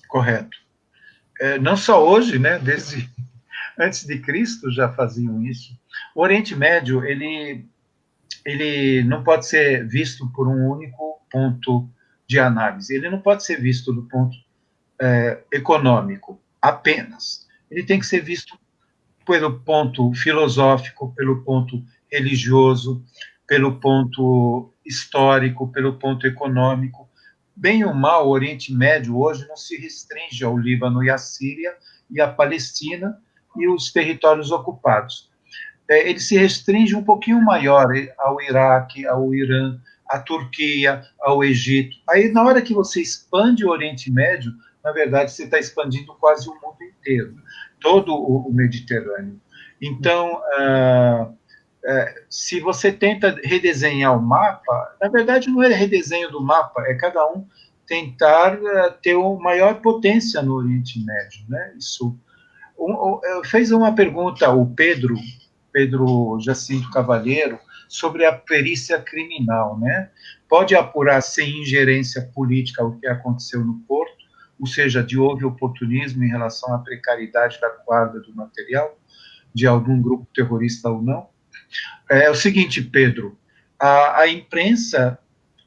Correto. Não só hoje, né, desde antes de Cristo já faziam isso. O Oriente Médio, ele não pode ser visto por um único ponto de análise. Ele não pode ser visto do ponto econômico apenas. Ele tem que ser visto pelo ponto filosófico, pelo ponto religioso, pelo ponto histórico, pelo ponto econômico. Bem ou mal, o Oriente Médio hoje não se restringe ao Líbano e à Síria e à Palestina e os territórios ocupados. Ele se restringe um pouquinho maior ao Iraque, ao Irã, à Turquia, ao Egito. Aí, na hora que você expande o Oriente Médio, na verdade, você está expandindo quase o mundo inteiro, todo o Mediterrâneo. Então, se você tenta redesenhar o mapa, na verdade, não é redesenho do mapa, é cada um tentar ter uma maior potência no Oriente Médio, né? Isso. Fez uma pergunta o Pedro Jacinto Cavalheiro sobre a perícia criminal, né? Pode apurar sem ingerência política o que aconteceu no Porto, ou seja, de houve oportunismo em relação à precariedade da guarda do material de algum grupo terrorista ou não? É o seguinte, Pedro, a imprensa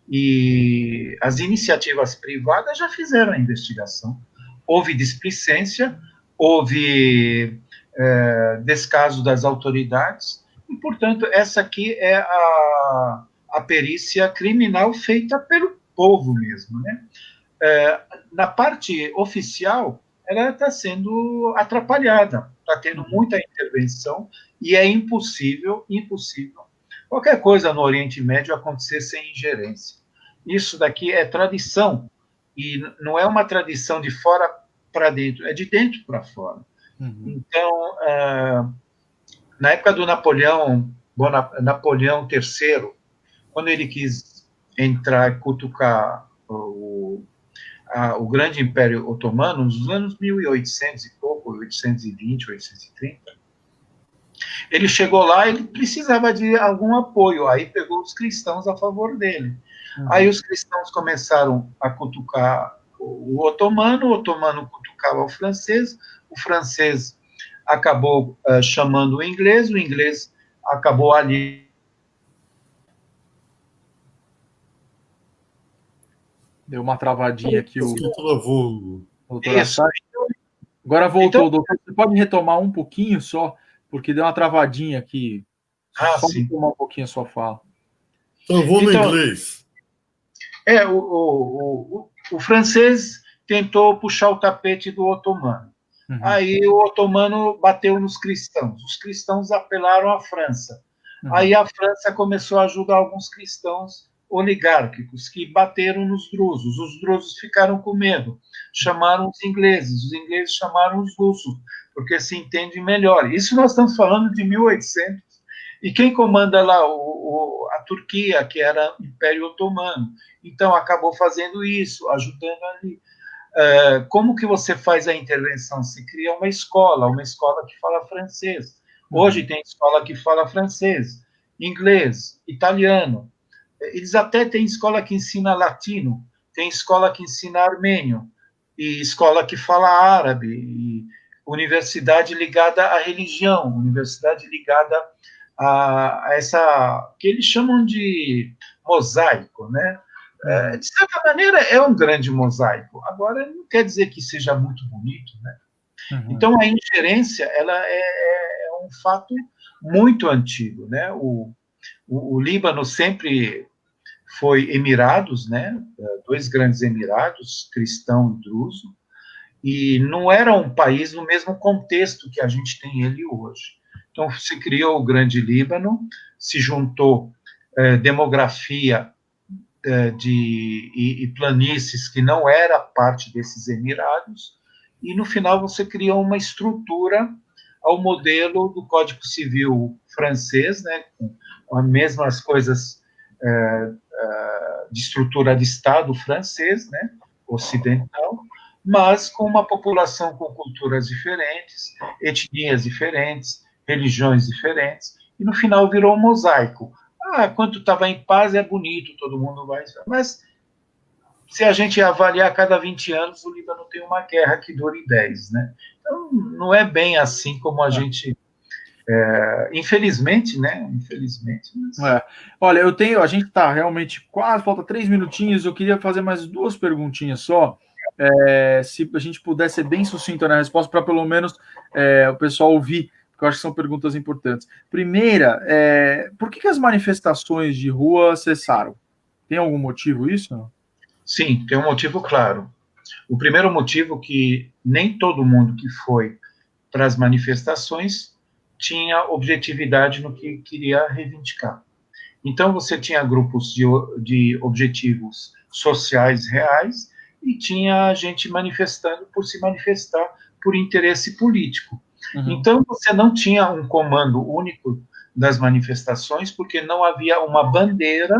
e as iniciativas privadas já fizeram a investigação. Houve displicência, houve descaso das autoridades, e, portanto, essa aqui é a perícia criminal feita pelo povo mesmo, né? Na parte oficial, ela está sendo atrapalhada, está tendo muita intervenção, e é impossível qualquer coisa no Oriente Médio acontecer sem ingerência. Isso daqui é tradição, e não é uma tradição de fora para dentro, é de dentro para fora. Então, na época do Napoleão III, quando ele quis entrar e cutucar o grande Império Otomano, nos anos 1800 e pouco, 820, 830, ele chegou lá e ele precisava de algum apoio, aí pegou os cristãos a favor dele. Aí os cristãos começaram a cutucar o otomano cutucava o francês acabou chamando o inglês acabou ali. Deu uma travadinha aqui. Agora voltou, então, doutor. Você pode retomar um pouquinho só, porque deu uma travadinha aqui. Só sim. retomar um pouquinho a sua fala. Então, vou no inglês. O francês tentou puxar o tapete do otomano. Aí o otomano bateu nos cristãos. Os cristãos apelaram à França. Aí a França começou a ajudar alguns cristãos oligárquicos que bateram nos drusos. Os drusos ficaram com medo. Chamaram os ingleses chamaram os russos, porque se entende melhor. Isso nós estamos falando de 1800 E quem comanda lá? A Turquia, que era o Império Otomano. Então, acabou fazendo isso, ajudando ali. Como que você faz a intervenção? Se cria uma escola que fala francês. Hoje tem escola que fala francês, inglês, italiano. Eles até têm escola que ensina latino, tem escola que ensina armênio, e escola que fala árabe, e universidade ligada à religião, universidade ligada a essa, que eles chamam de mosaico, né? De certa maneira, é um grande mosaico. Agora, não quer dizer que seja muito bonito, né? Então, a ingerência, ela é um fato muito antigo, né? O Líbano sempre foi Emirados, né? Dois grandes Emirados, cristão e druso, e não era um país no mesmo contexto que a gente tem ele hoje. Então, se criou o Grande Líbano, se juntou demografia e planícies que não era parte desses Emirados, e no final você criou uma estrutura ao modelo do Código Civil francês, né, com as mesmas coisas de estrutura de Estado francês, né, ocidental, mas com uma população com culturas diferentes, etnias diferentes, religiões diferentes, e no final virou um mosaico. Quando estava em paz é bonito, todo mundo vai. Mas se a gente avaliar cada 20 anos, o Líbano tem uma guerra que dura 10, né? Então, não é bem assim como a gente. Infelizmente, né? Infelizmente. Mas... Olha, a gente está realmente quase, falta 3 minutinhos. Eu queria fazer mais 2 perguntinhas só. Se a gente puder ser bem sucinto na resposta, para pelo menos o pessoal ouvir, porque eu acho que são perguntas importantes. Primeira, por que as manifestações de rua cessaram? Tem algum motivo isso? Sim, tem um motivo claro. O primeiro motivo é que nem todo mundo que foi para as manifestações tinha objetividade no que queria reivindicar. Então, você tinha grupos de objetivos sociais reais e tinha gente manifestando por se manifestar por interesse político. Então, você não tinha um comando único das manifestações, porque não havia uma bandeira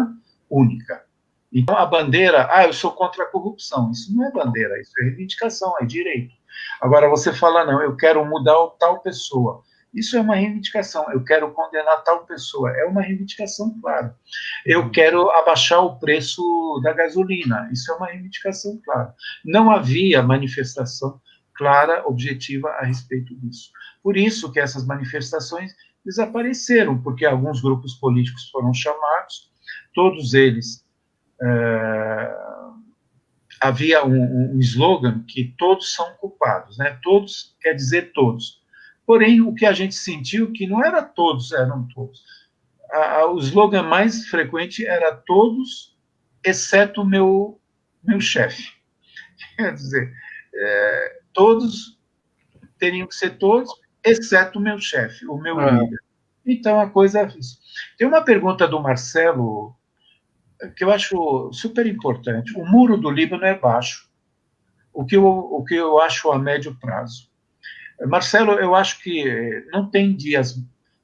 única. Então, a bandeira, eu sou contra a corrupção. Isso não é bandeira, isso é reivindicação, é direito. Agora, você fala, não, eu quero mudar tal pessoa. Isso é uma reivindicação. Eu quero condenar tal pessoa. É uma reivindicação, claro. Eu quero abaixar o preço da gasolina. Isso é uma reivindicação, claro. Não havia manifestação clara, objetiva a respeito disso. Por isso que essas manifestações desapareceram, porque alguns grupos políticos foram chamados, todos eles havia um slogan que todos são culpados, né? Todos quer dizer todos. Porém, o que a gente sentiu que não era todos, eram todos. O slogan mais frequente era todos, exceto o meu chefe. Quer dizer, todos teriam que ser todos, exceto o meu chefe, o meu líder. Então, a coisa é isso. Tem uma pergunta do Marcelo que eu acho super importante. O muro do Líbano é baixo. O que eu acho a médio prazo. Marcelo, eu acho que não tem dias,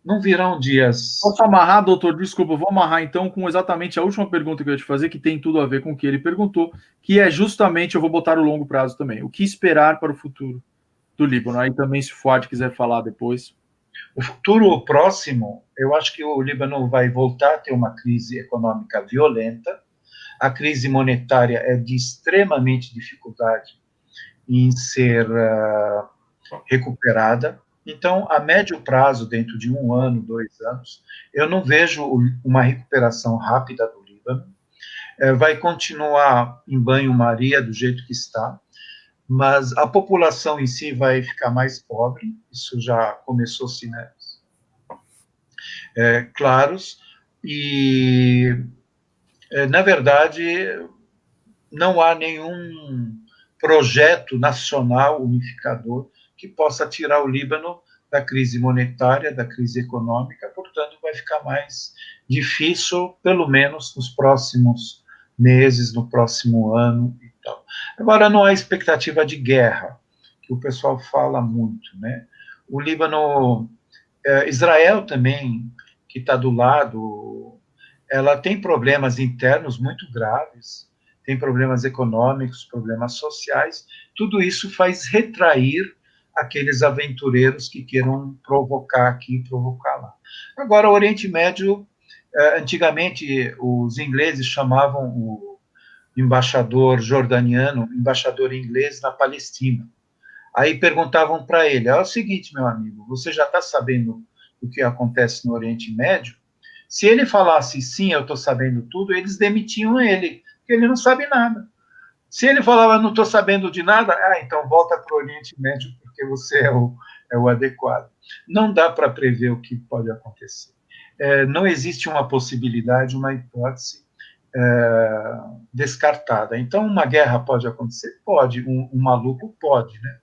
não virão dias... Posso amarrar, doutor? Desculpa, vou amarrar então com exatamente a última pergunta que eu ia te fazer, que tem tudo a ver com o que ele perguntou, que é justamente, eu vou botar o longo prazo também, o que esperar para o futuro do Líbano. Aí também, se o Fuad quiser falar depois. O futuro próximo, eu acho que o Líbano vai voltar a ter uma crise econômica violenta, a crise monetária é de extremamente dificuldade em ser recuperada. Então, a médio prazo, dentro de 1 ano, 2 anos, eu não vejo uma recuperação rápida do Líbano. Vai continuar em banho-maria do jeito que está, mas a população em si vai ficar mais pobre, isso já começou sinais claros, e, na verdade, não há nenhum projeto nacional unificador que possa tirar o Líbano da crise monetária, da crise econômica, portanto, vai ficar mais difícil, pelo menos nos próximos meses, no próximo ano e tal. Agora, não há expectativa de guerra, que o pessoal fala muito, né? O Líbano, Israel também, que está do lado, ela tem problemas internos muito graves, tem problemas econômicos, problemas sociais, tudo isso faz retrair aqueles aventureiros que queiram provocar aqui e provocar lá. Agora, o Oriente Médio, antigamente, os ingleses chamavam o embaixador jordaniano, embaixador inglês na Palestina. Aí perguntavam para ele, é o seguinte, meu amigo, você já está sabendo o que acontece no Oriente Médio? Se ele falasse, sim, eu estou sabendo tudo, eles demitiam ele, porque ele não sabe nada. Se ele falava, não estou sabendo de nada, então volta para o Oriente Médio, porque você é o adequado. Não dá para prever o que pode acontecer. Não existe uma possibilidade, uma hipótese descartada. Então, uma guerra pode acontecer? Pode. Um maluco pode, né?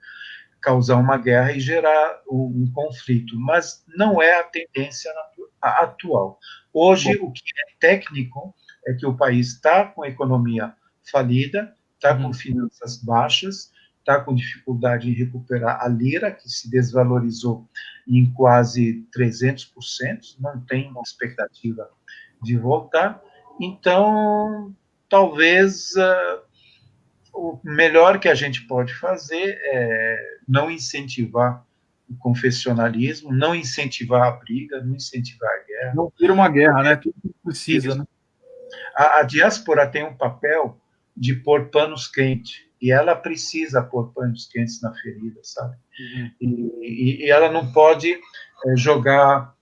Causar uma guerra e gerar um conflito, mas não é a tendência atual. Hoje, o que é técnico é que o país está com a economia falida, está com finanças baixas, está com dificuldade em recuperar a lira, que se desvalorizou em quase 300%, não tem expectativa de voltar. Então, talvez o melhor que a gente pode fazer é não incentivar o confessionalismo, não incentivar a briga, não incentivar a guerra. Não vira uma guerra, né? Tudo que precisa, né? A diáspora tem um papel de pôr panos quentes, e ela precisa pôr panos quentes na ferida, sabe? E ela não pode jogar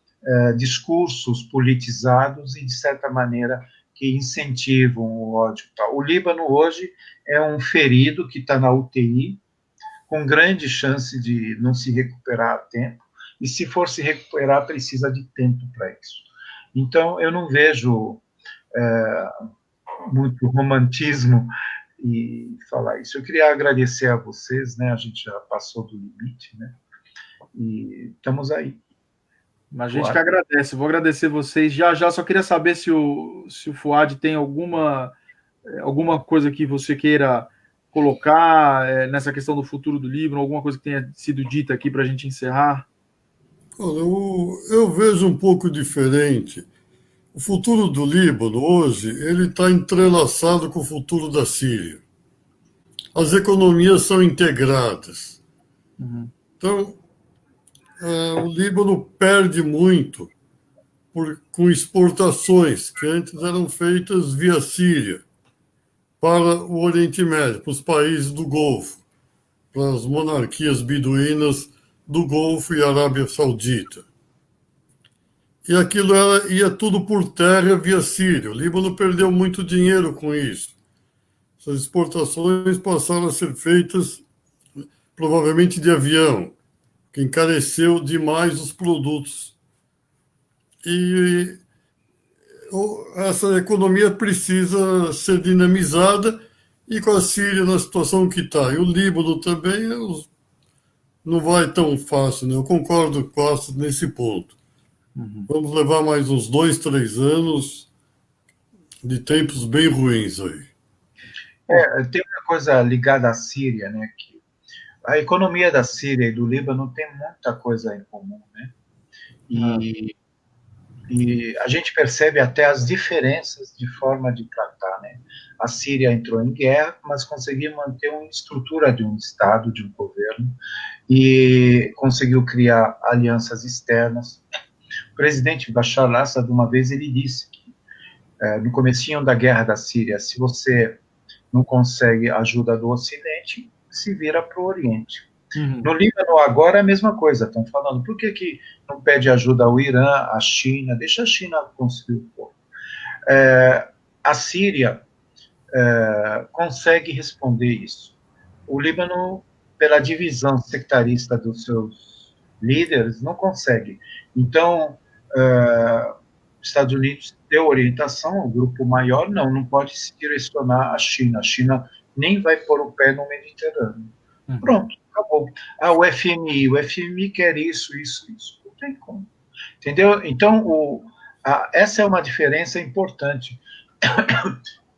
discursos politizados e, de certa maneira, que incentivam o ódio. Tal. O Líbano hoje é um ferido que está na UTI, com grande chance de não se recuperar a tempo, e se for se recuperar, precisa de tempo para isso. Então, eu não vejo muito romantismo e falar isso. Eu queria agradecer a vocês, né? A gente já passou do limite, né? E estamos aí. A gente que agradece. Vou agradecer vocês. Já só queria saber se o Fuad tem alguma coisa que você queira colocar nessa questão do futuro do Líbano, alguma coisa que tenha sido dita aqui para a gente encerrar. Olha, eu vejo um pouco diferente. O futuro do Líbano hoje ele está entrelaçado com o futuro da Síria. As economias são integradas. Então, o Líbano perde muito com exportações que antes eram feitas via Síria para o Oriente Médio, para os países do Golfo, para as monarquias beduínas do Golfo e Arábia Saudita. E aquilo ia tudo por terra via Síria. O Líbano perdeu muito dinheiro com isso. Essas exportações passaram a ser feitas provavelmente de avião, que encareceu demais os produtos. E essa economia precisa ser dinamizada, e com a Síria na situação que está, e o Líbano também, não vai tão fácil, né? Eu concordo quase nesse ponto. Vamos levar mais uns 2, 3 anos de tempos bem ruins aí. Tem uma coisa ligada à Síria, né? Que a economia da Síria e do Líbano tem muita coisa em comum, né? E a gente percebe até as diferenças de forma de tratar, né? A Síria entrou em guerra, mas conseguiu manter uma estrutura de um Estado, de um governo, e conseguiu criar alianças externas. O presidente Bashar al-Assad, uma vez, ele disse que, no comecinho da guerra da Síria, se você não consegue ajuda do Ocidente, se vira para o Oriente. No Líbano, agora, é a mesma coisa. Estão falando, por que não pede ajuda ao Irã, à China? Deixa a China construir o povo. A Síria consegue responder isso. O Líbano, pela divisão sectarista dos seus líderes, não consegue. Então, os Estados Unidos deu orientação ao grupo maior, não pode se direcionar à China. A China nem vai pôr o pé no Mediterrâneo. Pronto, acabou. O FMI quer isso. Não tem como. Entendeu? Então, essa é uma diferença importante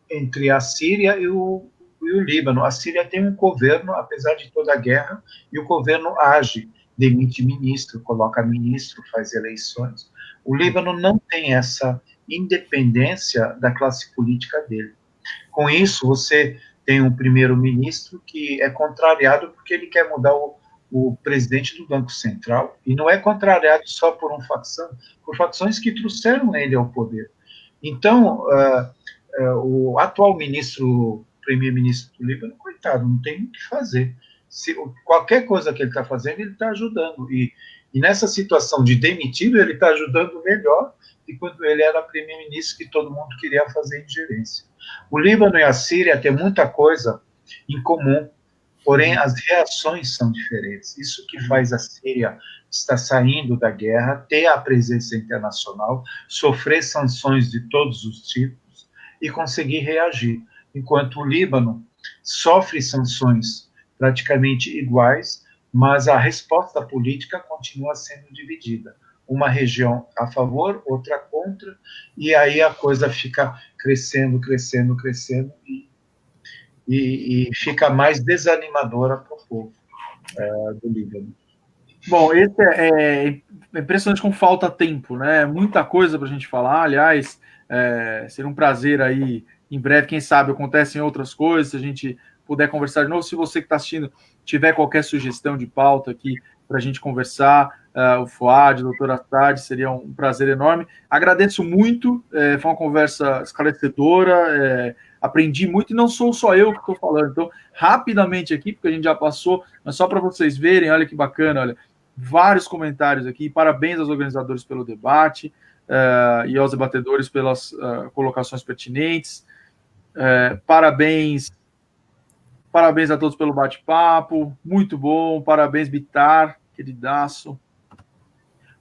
entre a Síria e o Líbano. A Síria tem um governo, apesar de toda a guerra, e o governo age, demite ministro, coloca ministro, faz eleições. O Líbano não tem essa independência da classe política dele. Com isso, você tem um primeiro-ministro que é contrariado porque ele quer mudar o presidente do Banco Central, e não é contrariado só por uma facção, por facções que trouxeram ele ao poder. Então, o atual primeiro-ministro do Líbano, coitado, não tem o que fazer. Qualquer coisa que ele está fazendo, ele está ajudando. E nessa situação de demitido, ele está ajudando melhor que quando ele era primeiro-ministro, que todo mundo queria fazer ingerência. O Líbano e a Síria têm muita coisa em comum, porém as reações são diferentes. Isso que faz a Síria estar saindo da guerra, ter a presença internacional, sofrer sanções de todos os tipos e conseguir reagir. Enquanto o Líbano sofre sanções praticamente iguais, mas a resposta política continua sendo dividida. Uma região a favor, outra contra, e aí a coisa fica crescendo e fica mais desanimadora para o povo do Líbano. Bom, esse é impressionante como falta tempo, né? Muita coisa para a gente falar. Aliás, seria um prazer aí, em breve, quem sabe, acontecem outras coisas, se a gente puder conversar de novo. Se você que está assistindo tiver qualquer sugestão de pauta aqui para a gente conversar, o Fuad, o doutor Assad, seria um prazer enorme. Agradeço muito, foi uma conversa esclarecedora, aprendi muito, e não sou só eu que estou falando. Então, rapidamente aqui, porque a gente já passou, mas só para vocês verem, olha que bacana, olha, vários comentários aqui, parabéns aos organizadores pelo debate, e aos debatedores pelas colocações pertinentes, parabéns a todos pelo bate-papo, muito bom, parabéns Bitar, queridaço,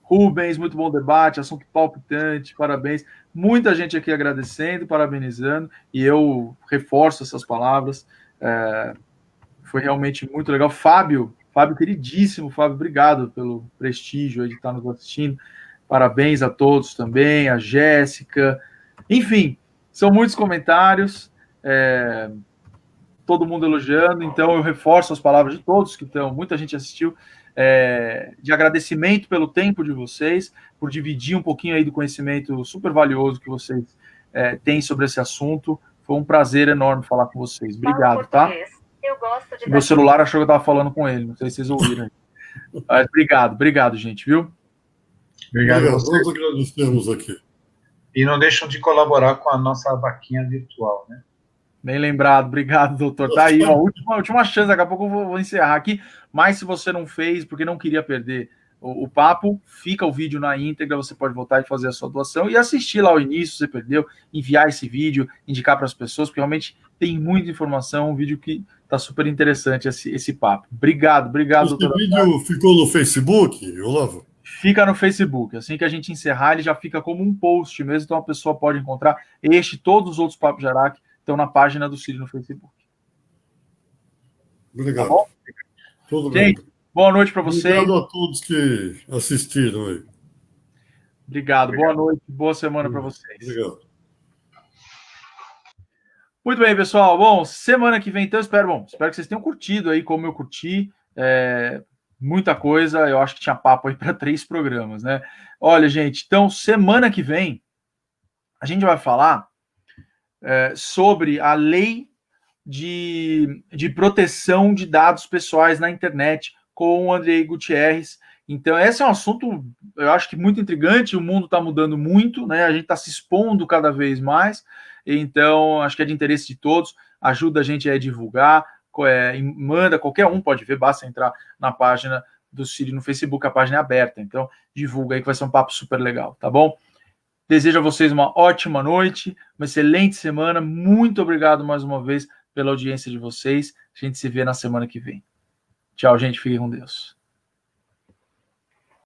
Rubens, muito bom debate, assunto palpitante, parabéns, muita gente aqui agradecendo, parabenizando, e eu reforço essas palavras, foi realmente muito legal. Fábio queridíssimo, Fábio, obrigado pelo prestígio de estar nos assistindo, parabéns a todos também, a Jéssica, enfim, são muitos comentários, todo mundo elogiando, então eu reforço as palavras de todos que estão, muita gente assistiu, de agradecimento pelo tempo de vocês, por dividir um pouquinho aí do conhecimento super valioso que vocês têm sobre esse assunto. Foi um prazer enorme falar com vocês. Obrigado, tá? Eu gosto de Meu celular achou que eu estava falando com ele, não sei se vocês ouviram. Mas obrigado, gente, viu? Obrigado, nós agradecemos aqui. E não deixam de colaborar com a nossa vaquinha virtual, né? Bem lembrado, obrigado, doutor. Tá aí, ó, última chance, daqui a pouco eu vou encerrar aqui, mas se você não fez, porque não queria perder o papo, fica o vídeo na íntegra, você pode voltar e fazer a sua doação e assistir lá o início, você perdeu, enviar esse vídeo, indicar para as pessoas, porque realmente tem muita informação, um vídeo que tá super interessante esse papo. Obrigado, doutor. Esse vídeo ficou no Facebook, Olavo? Fica no Facebook, assim que a gente encerrar, ele já fica como um post mesmo, então a pessoa pode encontrar todos os outros papos de Araque, estão na página do Círio no Facebook. Obrigado. Tá bom? Tudo gente, bem. Boa noite para vocês. Obrigado a todos que assistiram aí. Obrigado. Boa noite, boa semana para vocês. Obrigado. Muito bem, pessoal. Bom, semana que vem, então, espero que vocês tenham curtido aí, como eu curti. Muita coisa, eu acho que tinha papo aí para 3 programas, né? Olha, gente, então, semana que vem, a gente vai falar sobre a lei de proteção de dados pessoais na internet com o Andrei Gutierrez. Então, esse é um assunto, eu acho que muito intrigante, o mundo está mudando muito, né? A gente está se expondo cada vez mais, então, acho que é de interesse de todos, ajuda a gente a divulgar, manda, qualquer um pode ver, basta entrar na página do Círio no Facebook, a página é aberta, então divulga aí que vai ser um papo super legal, tá bom? Desejo a vocês uma ótima noite, uma excelente semana, muito obrigado mais uma vez pela audiência de vocês, a gente se vê na semana que vem. Tchau, gente, fiquem com Deus.